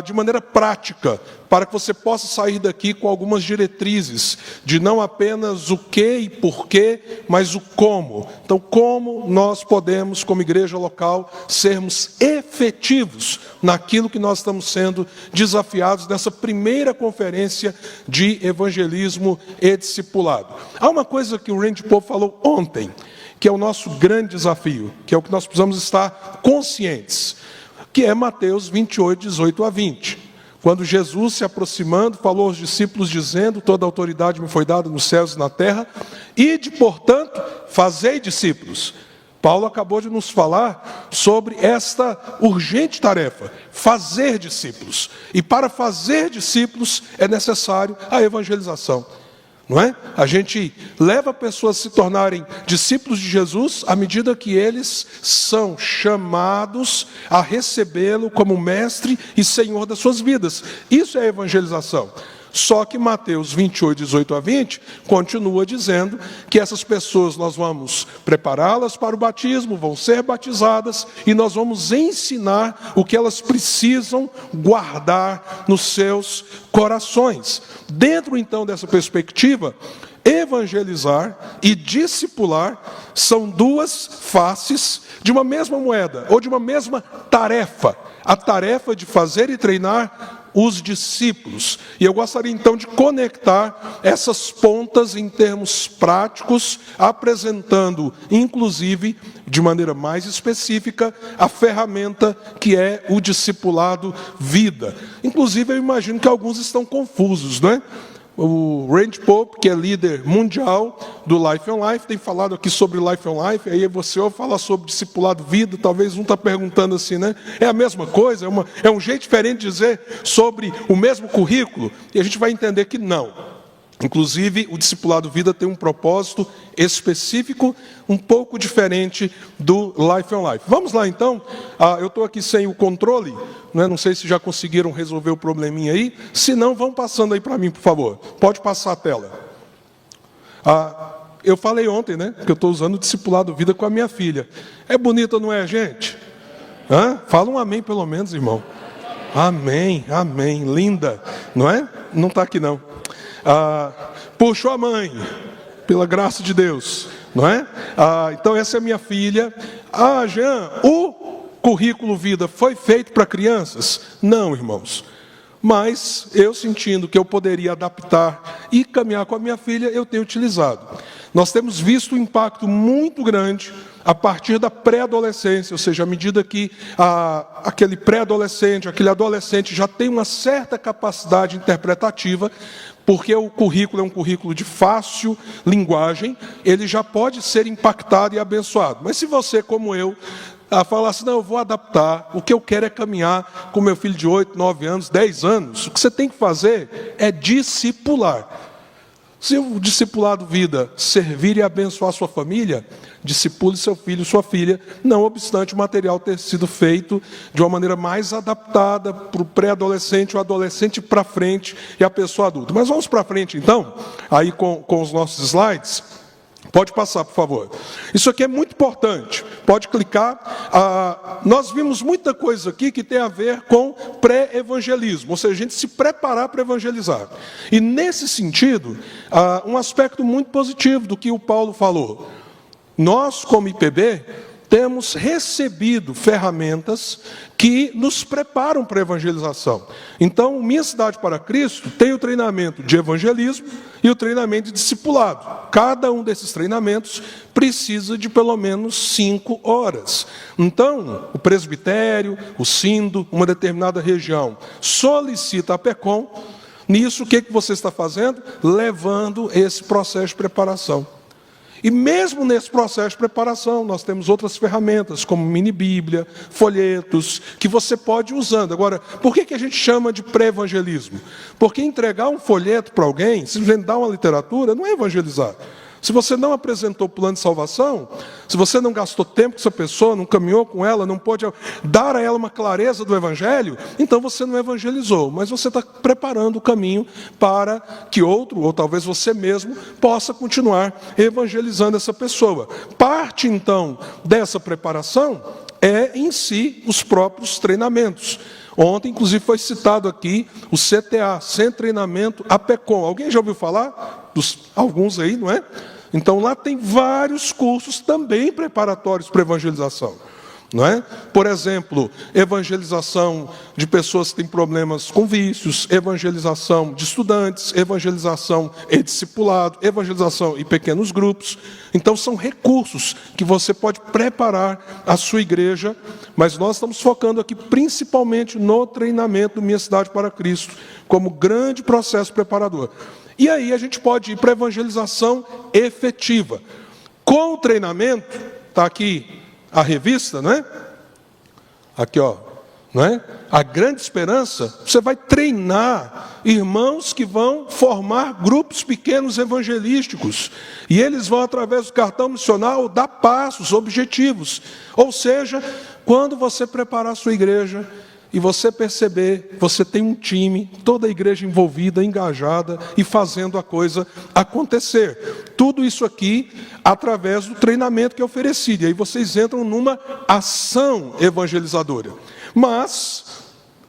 de maneira prática, para que você possa sair daqui com algumas diretrizes, de não apenas o que e porquê, mas o como. Então, como nós podemos, como igreja local, sermos efetivos naquilo que nós estamos sendo desafiados nessa primeira conferência de evangelismo e discipulado. Há uma coisa que o Randy Paul falou ontem, que é o nosso grande desafio, que é o que nós precisamos estar conscientes, que é Mateus 28, 18 a 20. Quando Jesus, se aproximando, falou aos discípulos, dizendo: toda a autoridade me foi dada nos céus e na terra, ide, portanto, fazei discípulos. Paulo acabou de nos falar sobre esta urgente tarefa, fazer discípulos. E para fazer discípulos é necessário a evangelização. não é? A gente leva pessoas a se tornarem discípulos de Jesus à medida que eles são chamados a recebê-lo como mestre e senhor das suas vidas. Isso é evangelização. Só que Mateus 28, 18 a 20, continua dizendo que essas pessoas nós vamos prepará-las para o batismo, vão ser batizadas e nós vamos ensinar o que elas precisam guardar nos seus corações. Dentro então dessa perspectiva, evangelizar e discipular são duas faces de uma mesma moeda, ou de uma mesma tarefa. A tarefa de fazer e treinar os discípulos. E eu gostaria então de conectar essas pontas em termos práticos, apresentando, inclusive, de maneira mais específica, a ferramenta que é o discipulado vida. Inclusive, eu imagino que alguns estão confusos, não é? O Randy Pope, que é líder mundial do Life on Life, tem falado aqui sobre Life on Life, aí você ouve falar sobre discipulado vida, talvez um está perguntando assim, né? É a mesma coisa? É um jeito diferente de dizer sobre o mesmo currículo? E a gente vai entender que não. Inclusive, o discipulado vida tem um propósito específico, um pouco diferente do Life on Life. Vamos lá então, eu estou aqui sem o controle, né? Não sei se já conseguiram resolver o probleminha aí, se não, vão passando aí para mim, por favor. Pode passar a tela. Eu falei ontem, né, que eu estou usando o discipulado vida com a minha filha. É bonita, não é, gente? Fala um amém pelo menos, irmão. Amém, amém, linda, não é? Não está aqui não. Puxou a mãe, pela graça de Deus, não é? Então essa é minha filha. Jean, o currículo vida foi feito para crianças? Não, irmãos. Mas eu sentindo que eu poderia adaptar e caminhar com a minha filha, eu tenho utilizado. Nós temos visto um impacto muito grande a partir da pré-adolescência, ou seja, à medida que aquele pré-adolescente, aquele adolescente já tem uma certa capacidade interpretativa, porque o currículo é um currículo de fácil linguagem, ele já pode ser impactado e abençoado. Mas se você, como eu, falar assim, não, eu vou adaptar, o que eu quero é caminhar com meu filho de 8, 9 anos, 10 anos, o que você tem que fazer é discipular. Se o discipulado vida servir e abençoar a sua família, discipule seu filho e sua filha, não obstante o material ter sido feito de uma maneira mais adaptada para o pré-adolescente, o adolescente para frente e a pessoa adulta. Mas vamos para frente então, aí com os nossos slides. Pode passar, por favor. Isso aqui é muito importante. Pode clicar. Nós vimos muita coisa aqui que tem a ver com pré-evangelismo, ou seja, a gente se preparar para evangelizar. E nesse sentido, um aspecto muito positivo do que o Paulo falou. Nós, como IPB, temos recebido ferramentas que nos preparam para a evangelização. Então, Minha Cidade para Cristo tem o treinamento de evangelismo e o treinamento de discipulado. Cada um desses treinamentos precisa de pelo menos 5 horas. Então, o presbitério, o sínodo, uma determinada região, solicita a PECOM. Nisso, o que você está fazendo? Levando esse processo de preparação. E mesmo nesse processo de preparação, nós temos outras ferramentas, como mini-bíblia, folhetos, que você pode ir usando. Agora, por que a gente chama de pré-evangelismo? Porque entregar um folheto para alguém, simplesmente dar uma literatura, não é evangelizar. Se você não apresentou o plano de salvação, se você não gastou tempo com essa pessoa, não caminhou com ela, não pôde dar a ela uma clareza do Evangelho, então você não evangelizou, mas você está preparando o caminho para que outro, ou talvez você mesmo, possa continuar evangelizando essa pessoa. Parte, então, dessa preparação é, em si, os próprios treinamentos. Ontem, inclusive, foi citado aqui o CTA, Centro de Treinamento APECOM. Alguém já ouviu falar? Alguns aí, não é? Então, lá tem vários cursos também preparatórios para evangelização. Não é? Por exemplo, evangelização de pessoas que têm problemas com vícios, evangelização de estudantes, evangelização e discipulado, evangelização em pequenos grupos. Então, são recursos que você pode preparar a sua igreja, mas nós estamos focando aqui principalmente no treinamento do Minha Cidade para Cristo, como grande processo preparador. E aí a gente pode ir para a evangelização efetiva. Com o treinamento, está aqui a revista, né? Aqui, ó, não é? A grande esperança, você vai treinar irmãos que vão formar grupos pequenos evangelísticos. E eles vão, através do cartão missional, dar passos, objetivos. Ou seja, quando você preparar a sua igreja e você perceber, você tem um time, toda a igreja envolvida, engajada e fazendo a coisa acontecer. Tudo isso aqui através do treinamento que é oferecido. E aí vocês entram numa ação evangelizadora. Mas,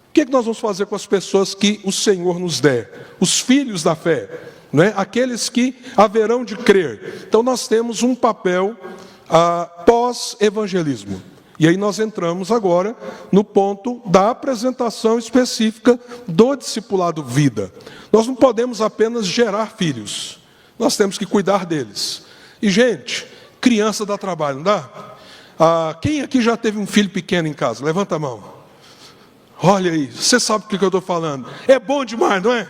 o que nós vamos fazer com as pessoas que o Senhor nos der? Os filhos da fé, não é? Aqueles que haverão de crer. Então nós temos um papel pós-evangelismo. E aí nós entramos agora no ponto da apresentação específica do discipulado vida. Nós não podemos apenas gerar filhos, nós temos que cuidar deles. E gente, criança dá trabalho, não dá? Quem aqui já teve um filho pequeno em casa? Levanta a mão. Olha aí, você sabe o que eu estou falando. É bom demais, não é?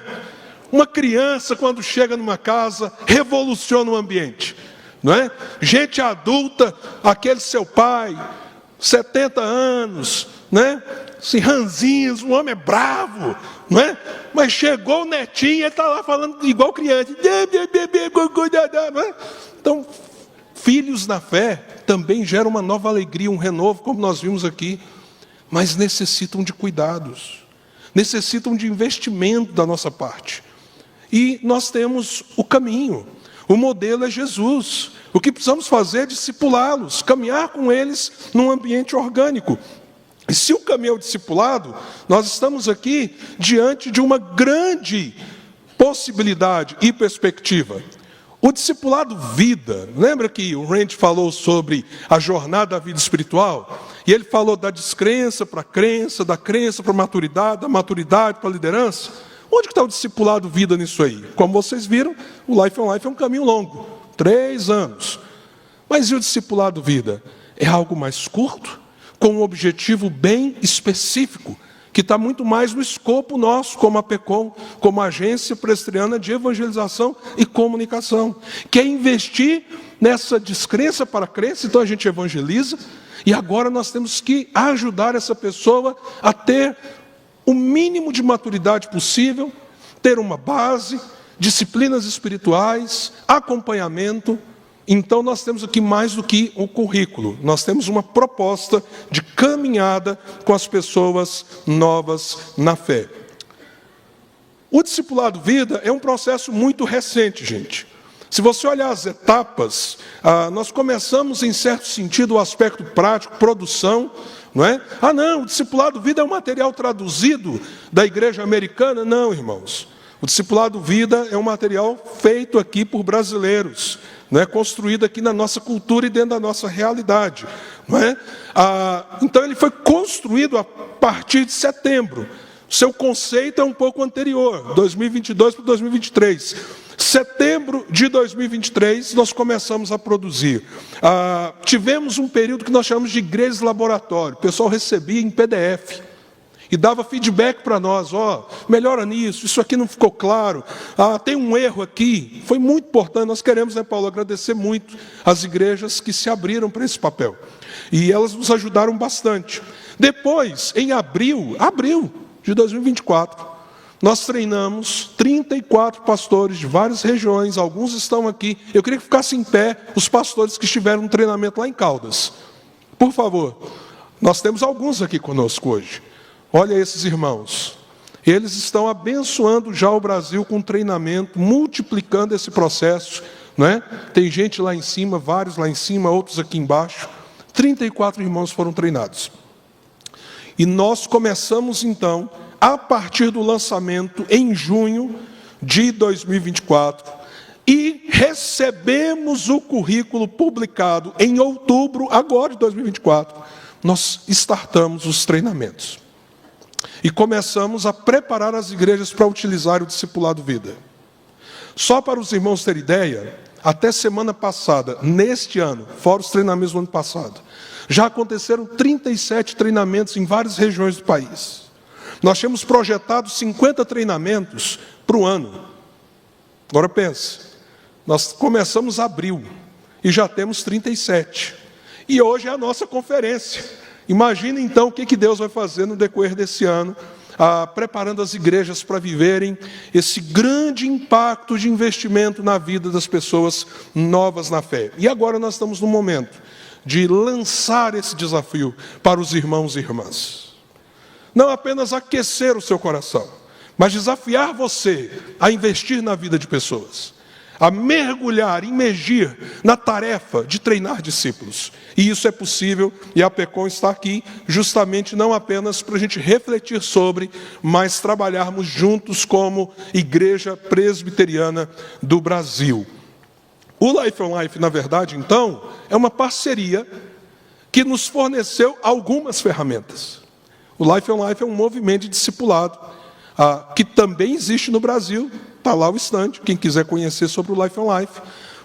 Uma criança, quando chega numa casa, revoluciona o ambiente, não é? Gente adulta, aquele seu pai, 70 anos, né? Assim, ranzinhos, um homem é bravo, não é? Mas chegou o netinho, ele está lá falando igual criança. Não é? Então, filhos na fé também geram uma nova alegria, um renovo, como nós vimos aqui. Mas necessitam de cuidados, necessitam de investimento da nossa parte. E nós temos o caminho, o modelo é Jesus. O que precisamos fazer é discipulá-los, caminhar com eles num ambiente orgânico. E se o caminho é o discipulado, nós estamos aqui diante de uma grande possibilidade e perspectiva. O discipulado vida, lembra que o Randy falou sobre a jornada da vida espiritual? E ele falou da descrença para a crença, da crença para a maturidade, da maturidade para a liderança. Onde que está o discipulado vida nisso aí? Como vocês viram, o Life on Life é um caminho longo, 3 anos. Mas e o discipulado vida? É algo mais curto, com um objetivo bem específico, que está muito mais no escopo nosso, como a PECOM, como Agência Presbiteriana de Evangelização e Comunicação, que é investir nessa descrença para a crença. Então a gente evangeliza, e agora nós temos que ajudar essa pessoa a ter o mínimo de maturidade possível, ter uma base, disciplinas espirituais, acompanhamento. Então nós temos aqui mais do que o currículo, nós temos uma proposta de caminhada com as pessoas novas na fé. O discipulado vida é um processo muito recente, gente. Se você olhar as etapas, nós começamos em certo sentido o aspecto prático, produção, não é? Não, o discipulado vida é um material traduzido da igreja americana. Não, irmãos. O discipulado vida é um material feito aqui por brasileiros, não é? Construído aqui na nossa cultura e dentro da nossa realidade, não é? Então ele foi construído a partir de setembro. Seu conceito é um pouco anterior, 2022 para 2023. Setembro de 2023 nós começamos a produzir. Tivemos um período que nós chamamos de igrejas laboratório. O pessoal recebia em PDF e dava feedback para nós, melhora nisso, isso aqui não ficou claro, tem um erro aqui. Foi muito importante, nós queremos, né, Paulo, agradecer muito as igrejas que se abriram para esse papel. E elas nos ajudaram bastante. Depois, em abril de 2024, nós treinamos 34 pastores de várias regiões, alguns estão aqui. Eu queria que ficassem em pé os pastores que estiveram no treinamento lá em Caldas. Por favor, nós temos alguns aqui conosco hoje. Olha esses irmãos, eles estão abençoando já o Brasil com treinamento, multiplicando esse processo, não é? Tem gente lá em cima, vários lá em cima, outros aqui embaixo. 34 irmãos foram treinados. E nós começamos então, a partir do lançamento em junho de 2024, e recebemos o currículo publicado em outubro, agora de 2024, nós startamos os treinamentos. E começamos a preparar as igrejas para utilizar o discipulado vida. Só para os irmãos terem ideia, até semana passada, neste ano, fora os treinamentos do ano passado, já aconteceram 37 treinamentos em várias regiões do país. Nós tínhamos projetado 50 treinamentos para o ano. Agora pense, nós começamos em abril e já temos 37. E hoje é a nossa conferência. Imagina então o que Deus vai fazer no decorrer desse ano, preparando as igrejas para viverem esse grande impacto de investimento na vida das pessoas novas na fé. E agora nós estamos no momento de lançar esse desafio para os irmãos e irmãs. Não apenas aquecer o seu coração, mas desafiar você a investir na vida de pessoas, a mergulhar, imergir na tarefa de treinar discípulos. E isso é possível, e a PECOM está aqui justamente não apenas para a gente refletir sobre, mas trabalharmos juntos como Igreja Presbiteriana do Brasil. O Life on Life, na verdade, então, é uma parceria que nos forneceu algumas ferramentas. O Life on Life é um movimento de discipulado que também existe no Brasil. Está lá o stand, quem quiser conhecer sobre o Life on Life.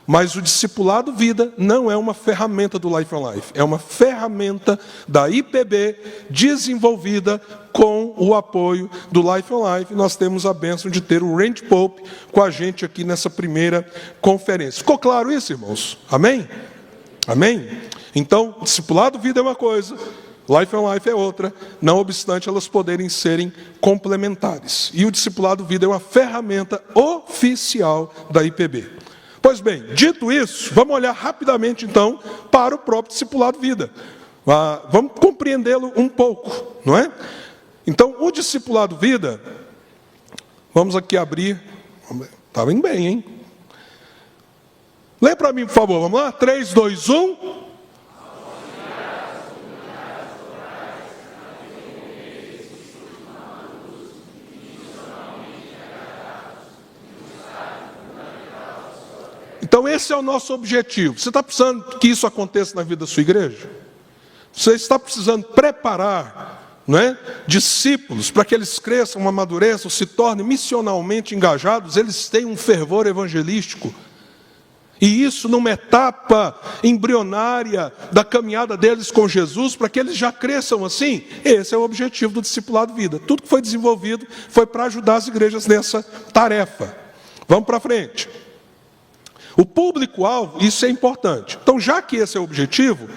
Mas o discipulado vida não é uma ferramenta do Life on Life. É uma ferramenta da IPB desenvolvida com o apoio do Life on Life. Nós temos a bênção de ter o Randy Pope com a gente aqui nessa primeira conferência. Ficou claro isso, irmãos? Amém? Amém? Então, discipulado vida é uma coisa, Life on Life é outra, não obstante elas poderem serem complementares. E o discipulado vida é uma ferramenta oficial da IPB. Pois bem, dito isso, vamos olhar rapidamente então para o próprio discipulado vida. Vamos compreendê-lo um pouco, não é? Então, o discipulado vida, vamos aqui abrir, está bem, hein? Lê para mim, por favor, vamos lá? 3, 2, 1... Então esse é o nosso objetivo. Você está precisando que isso aconteça na vida da sua igreja? Você está precisando preparar, não é, discípulos para que eles cresçam, amadureçam, se tornem missionalmente engajados, eles têm um fervor evangelístico. E isso numa etapa embrionária da caminhada deles com Jesus, para que eles já cresçam assim. Esse é o objetivo do discipulado vida. Tudo que foi desenvolvido foi para ajudar as igrejas nessa tarefa. Vamos para frente. O público-alvo, isso é importante. Então, já que esse é o objetivo,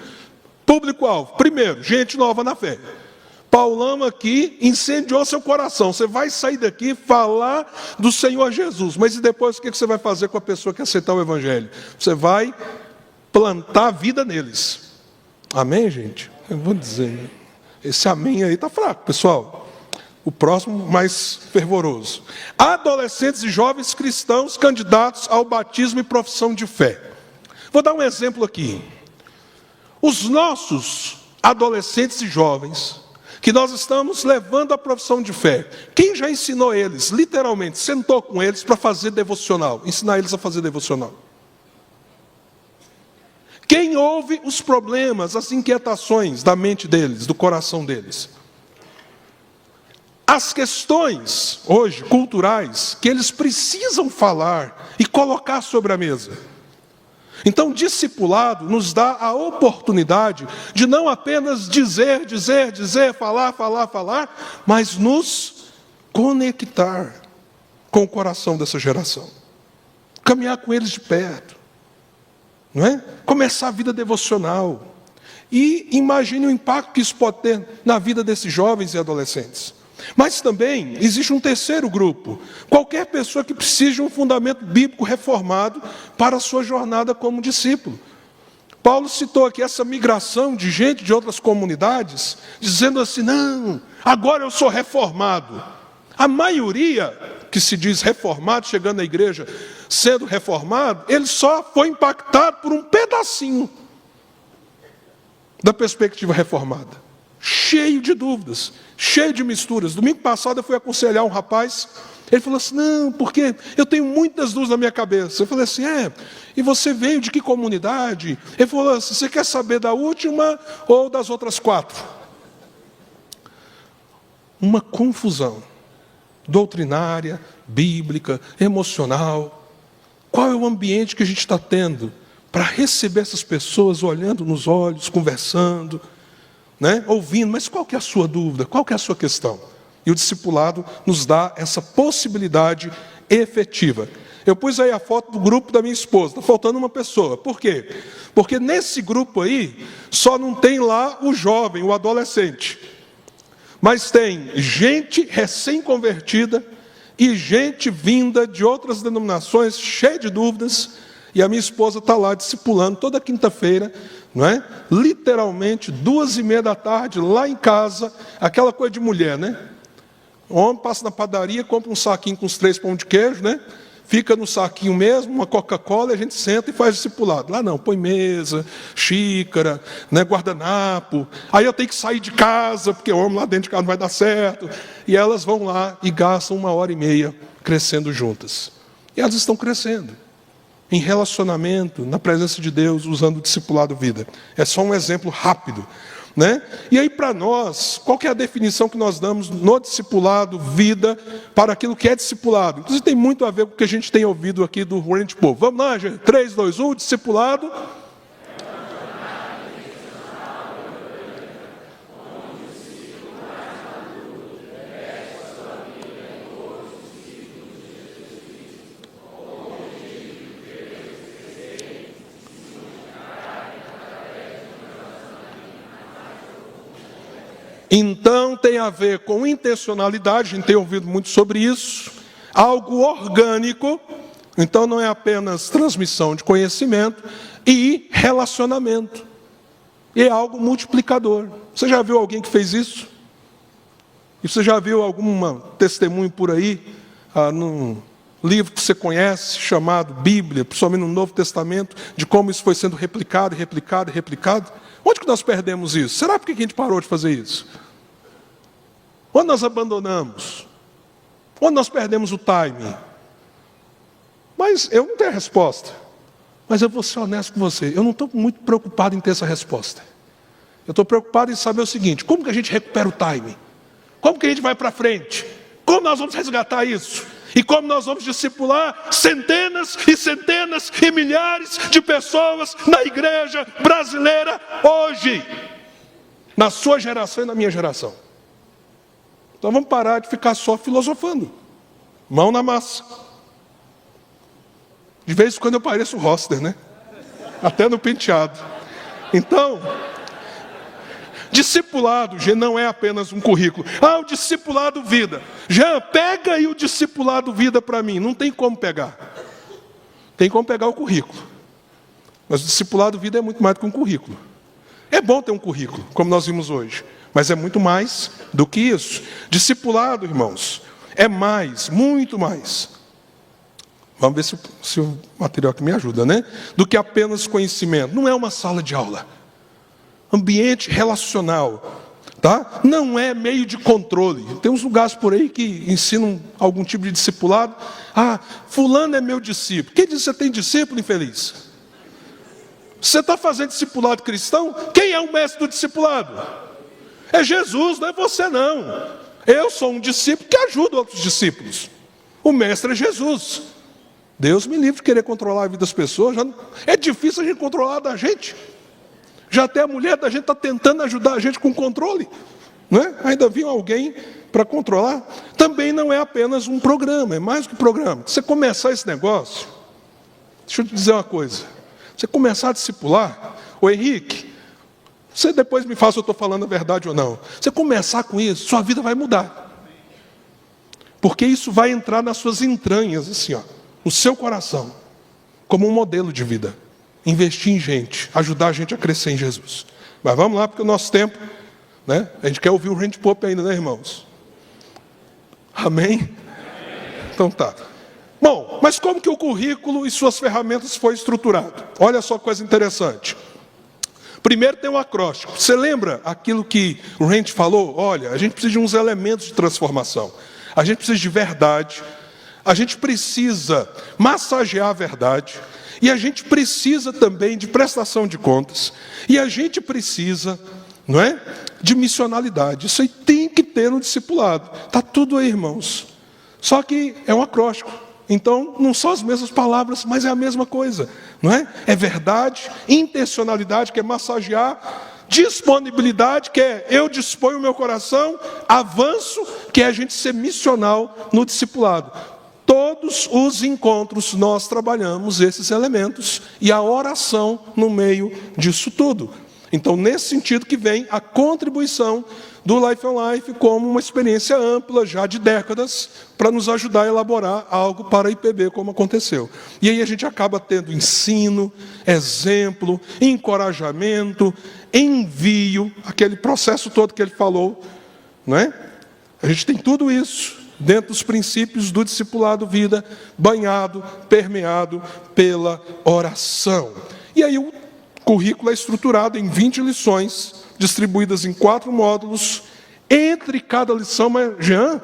público-alvo, primeiro, gente nova na fé. Paulão aqui incendiou seu coração. Você vai sair daqui e falar do Senhor Jesus. Mas e depois o que você vai fazer com a pessoa que aceitar o Evangelho? Você vai plantar a vida neles. Amém, gente? Eu vou dizer, esse amém aí está fraco, pessoal. O próximo, mais fervoroso. Adolescentes e jovens cristãos candidatos ao batismo e profissão de fé. Vou dar um exemplo aqui. Os nossos adolescentes e jovens, que nós estamos levando à profissão de fé, quem já ensinou eles, literalmente, sentou com eles para fazer devocional, ensinar eles a fazer devocional? Quem ouve os problemas, as inquietações da mente deles, do coração deles? As questões, hoje, culturais, que eles precisam falar e colocar sobre a mesa. Então, discipulado nos dá a oportunidade de não apenas dizer, falar, mas nos conectar com o coração dessa geração. Caminhar com eles de perto. Não é? Começar a vida devocional. E imagine o impacto que isso pode ter na vida desses jovens e adolescentes. Mas também existe um terceiro grupo. Qualquer pessoa que precise de um fundamento bíblico reformado para a sua jornada como discípulo. Paulo citou aqui essa migração de gente de outras comunidades, dizendo assim, não, agora eu sou reformado. A maioria que se diz reformado, chegando na igreja, sendo reformado, ele só foi impactado por um pedacinho da perspectiva reformada. Cheio de dúvidas, cheio de misturas. Domingo passado eu fui aconselhar um rapaz, ele falou assim, não, porque eu tenho muitas dúvidas na minha cabeça. Eu falei assim, e você veio de que comunidade? Ele falou assim, você quer saber da última ou das outras 4? Uma confusão doutrinária, bíblica, emocional. Qual é o ambiente que a gente está tendo para receber essas pessoas olhando nos olhos, conversando, né? Ouvindo, mas qual que é a sua dúvida? Qual que é a sua questão? E o discipulado nos dá essa possibilidade efetiva. Eu pus aí a foto do grupo da minha esposa, está faltando uma pessoa. Por quê? Porque nesse grupo aí, só não tem lá o jovem, o adolescente. Mas tem gente recém-convertida e gente vinda de outras denominações, cheia de dúvidas. E a minha esposa está lá discipulando toda quinta-feira, não é? Literalmente, 2h30 da tarde, lá em casa, aquela coisa de mulher, né? O homem passa na padaria, compra um saquinho com os 3 pão de queijo, né? Fica no saquinho mesmo, uma Coca-Cola, e a gente senta e faz discipulado. Lá não, põe mesa, xícara, né, guardanapo. Aí eu tenho que sair de casa, porque o homem lá dentro de casa não vai dar certo. E elas vão lá e gastam 1h30 crescendo juntas. E elas estão crescendo em relacionamento, na presença de Deus, usando o discipulado vida. É só um exemplo rápido, né? E aí, para nós, qual que é a definição que nós damos no discipulado vida para aquilo que é discipulado? Inclusive tem muito a ver com o que a gente tem ouvido aqui do Randy Povo. Vamos lá, gente? 3, 2, 1, discipulado. Então tem a ver com intencionalidade, a gente tem ouvido muito sobre isso, algo orgânico, então não é apenas transmissão de conhecimento, e relacionamento, e é algo multiplicador. Você já viu alguém que fez isso? E você já viu algum testemunho por aí, num livro que você conhece, chamado Bíblia, principalmente no Novo Testamento, de como isso foi sendo replicado, replicado, replicado? Onde que nós perdemos isso? Será por que a gente parou de fazer isso? Onde nós abandonamos? Onde nós perdemos o timing? Mas eu não tenho a resposta. Mas eu vou ser honesto com você. Eu não estou muito preocupado em ter essa resposta. Eu estou preocupado em saber o seguinte: como que a gente recupera o timing? Como que a gente vai para frente? Como nós vamos resgatar isso? E como nós vamos discipular centenas e centenas e milhares de pessoas na igreja brasileira hoje, na sua geração e na minha geração. Então vamos parar de ficar só filosofando, mão na massa. De vez em quando eu pareço o Roster, né? Até no penteado. Então, discipulado, Jean, não é apenas um currículo. O discipulado vida. Jean, pega aí o discipulado vida para mim. Não tem como pegar. Tem como pegar o currículo. Mas o discipulado vida é muito mais do que um currículo. É bom ter um currículo, como nós vimos hoje. Mas é muito mais do que isso. Discipulado, irmãos, é mais, muito mais. Vamos ver se o material aqui me ajuda, né? Do que apenas conhecimento. Não é uma sala de aula. Ambiente relacional, tá? Não é meio de controle. Tem uns lugares por aí que ensinam algum tipo de discipulado. Fulano é meu discípulo. Quem diz que você tem discípulo, infeliz? Você está fazendo discipulado cristão? Quem é o mestre do discipulado? É Jesus, não é você não. Eu sou um discípulo que ajuda outros discípulos. O mestre é Jesus. Deus me livre de querer controlar a vida das pessoas. É difícil a gente controlar a da gente. Já até a mulher da gente está tentando ajudar a gente com controle, não é? Ainda vinha alguém para controlar. Também não é apenas um programa, é mais do que programa. Você começar esse negócio, deixa eu te dizer uma coisa. Você começar a discipular, Henrique, você depois me fala se eu estou falando a verdade ou não. Você começar com isso, sua vida vai mudar. Porque isso vai entrar nas suas entranhas, assim, no seu coração, como um modelo de vida. Investir em gente, ajudar a gente a crescer em Jesus. Mas vamos lá, porque o nosso tempo, né? A gente quer ouvir o Randy Pope ainda, né, irmãos? Amém? Então tá. Bom, mas como que o currículo e suas ferramentas foi estruturado? Olha só que coisa interessante. Primeiro tem um acróstico. Você lembra aquilo que o Randy falou? Olha, a gente precisa de uns elementos de transformação. A gente precisa de verdade. A gente precisa massagear a verdade. E a gente precisa também de prestação de contas. E a gente precisa, não é, de missionalidade. Isso aí tem que ter no discipulado. Está tudo aí, irmãos. Só que é um acróstico. Então, não são as mesmas palavras, mas é a mesma coisa. Não é? É verdade, intencionalidade, que é massagear, disponibilidade, que é eu disponho o meu coração, avanço, que é a gente ser missional no discipulado. Todo todos os encontros nós trabalhamos esses elementos e a oração no meio disso tudo. Então, nesse sentido que vem a contribuição do Life on Life como uma experiência ampla, já de décadas, para nos ajudar a elaborar algo para a IPB, como aconteceu. E aí a gente acaba tendo ensino, exemplo, encorajamento, envio, aquele processo todo que ele falou, não é? A gente tem tudo isso dentro dos princípios do discipulado vida, banhado, permeado pela oração. E aí o currículo é estruturado em 20 lições, distribuídas em 4 módulos. Entre cada lição, mas Jean,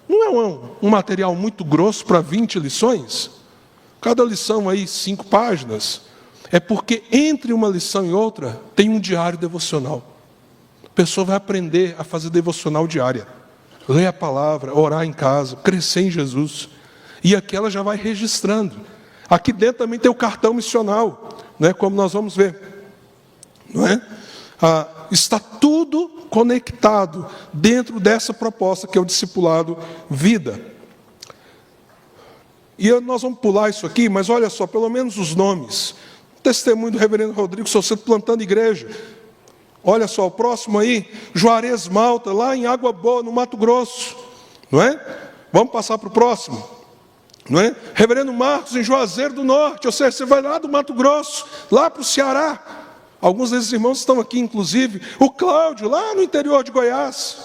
não é um material muito grosso para 20 lições? Cada lição aí 5 páginas. É porque entre uma lição e outra tem um diário devocional. A pessoa vai aprender a fazer devocional diária. Ler a palavra, orar em casa, crescer em Jesus. E aqui ela já vai registrando. Aqui dentro também tem o cartão missional, né, como nós vamos ver. Não é? Está tudo conectado dentro dessa proposta que é o discipulado vida. E nós vamos pular isso aqui, mas olha só, pelo menos os nomes. Testemunho do reverendo Rodrigo Soceto plantando igreja. Olha só, o próximo aí, Juarez Malta, lá em Água Boa, no Mato Grosso. Não é? Vamos passar para o próximo. Não é? Reverendo Marcos, em Juazeiro do Norte. Ou seja, você vai lá do Mato Grosso, lá para o Ceará. Alguns desses irmãos estão aqui, inclusive. O Cláudio, lá no interior de Goiás.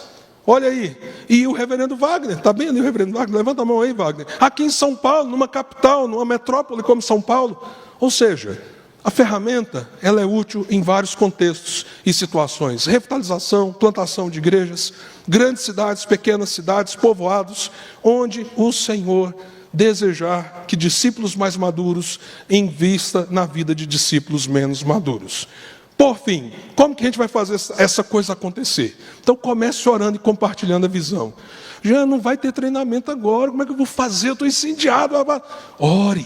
Olha aí. E o reverendo Wagner, está bem ali o reverendo Wagner? Levanta a mão aí, Wagner. Aqui em São Paulo, numa capital, numa metrópole como São Paulo. Ou seja, a ferramenta, ela é útil em vários contextos e situações. Revitalização, plantação de igrejas, grandes cidades, pequenas cidades, povoados, onde o Senhor desejar que discípulos mais maduros invista na vida de discípulos menos maduros. Por fim, como que a gente vai fazer essa coisa acontecer? Então comece orando e compartilhando a visão. Já não vai ter treinamento agora, como é que eu vou fazer? Eu estou incendiado. Ore.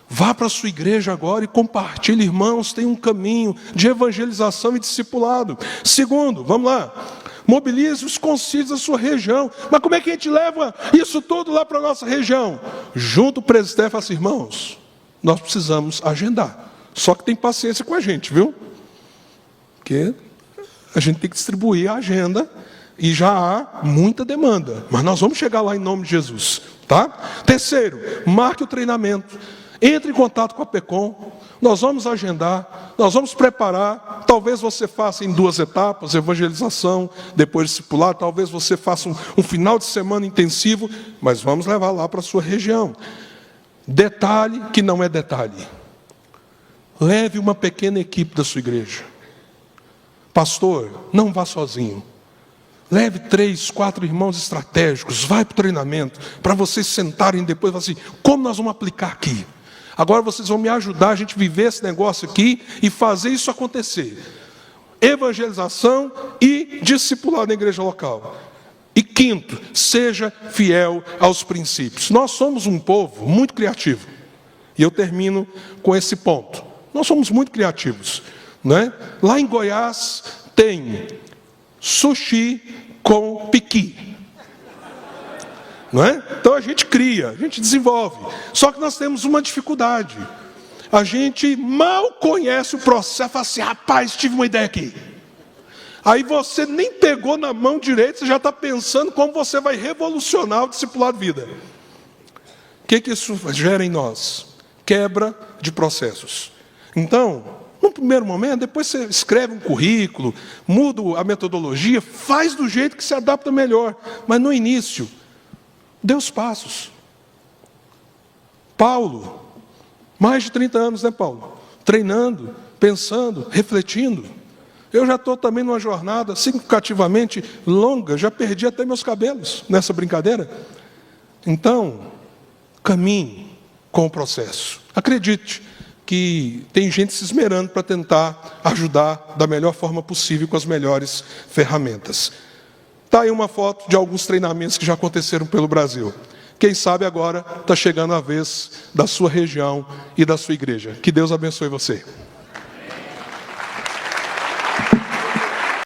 Vá para a sua igreja agora e compartilhe, irmãos, tem um caminho de evangelização e discipulado. Segundo, vamos lá. Mobilize os concílios da sua região. Mas como é que a gente leva isso tudo lá para a nossa região? Junto o presbitério fala assim, irmãos, nós precisamos agendar. Só que tem paciência com a gente, viu? Porque a gente tem que distribuir a agenda e já há muita demanda. Mas nós vamos chegar lá em nome de Jesus, tá? Terceiro, marque o treinamento. Entre em contato com a PECOM, nós vamos agendar, nós vamos preparar, talvez você faça em 2 etapas, evangelização, depois discipular, talvez você faça um final de semana intensivo, mas vamos levar lá para a sua região. Detalhe que não é detalhe. Leve uma pequena equipe da sua igreja. Pastor, não vá sozinho. Leve 3, 4 irmãos estratégicos, vai para o treinamento, para vocês sentarem depois e falar assim, como nós vamos aplicar aqui? Agora vocês vão me ajudar a gente viver esse negócio aqui e fazer isso acontecer. Evangelização e discipulado na igreja local. E quinto, seja fiel aos princípios. Nós somos um povo muito criativo. E eu termino com esse ponto. Nós somos muito criativos, né? Lá em Goiás tem sushi com piqui. Não é? Então a gente cria, a gente desenvolve. Só que nós temos uma dificuldade. A gente mal conhece o processo. Fala assim, rapaz, tive uma ideia aqui. Aí você nem pegou na mão direita, você já está pensando como você vai revolucionar o discipulado de vida. O que isso gera em nós? Quebra de processos. Então, no primeiro momento, depois você escreve um currículo, muda a metodologia, faz do jeito que se adapta melhor. Mas no início, dê os passos. Paulo, mais de 30 anos, né, Paulo? Treinando, pensando, refletindo. Eu já estou também numa jornada significativamente longa, já perdi até meus cabelos nessa brincadeira. Então, caminhe com o processo. Acredite que tem gente se esmerando para tentar ajudar da melhor forma possível com as melhores ferramentas. Está aí uma foto de alguns treinamentos que já aconteceram pelo Brasil. Quem sabe agora está chegando a vez da sua região e da sua igreja. Que Deus abençoe você.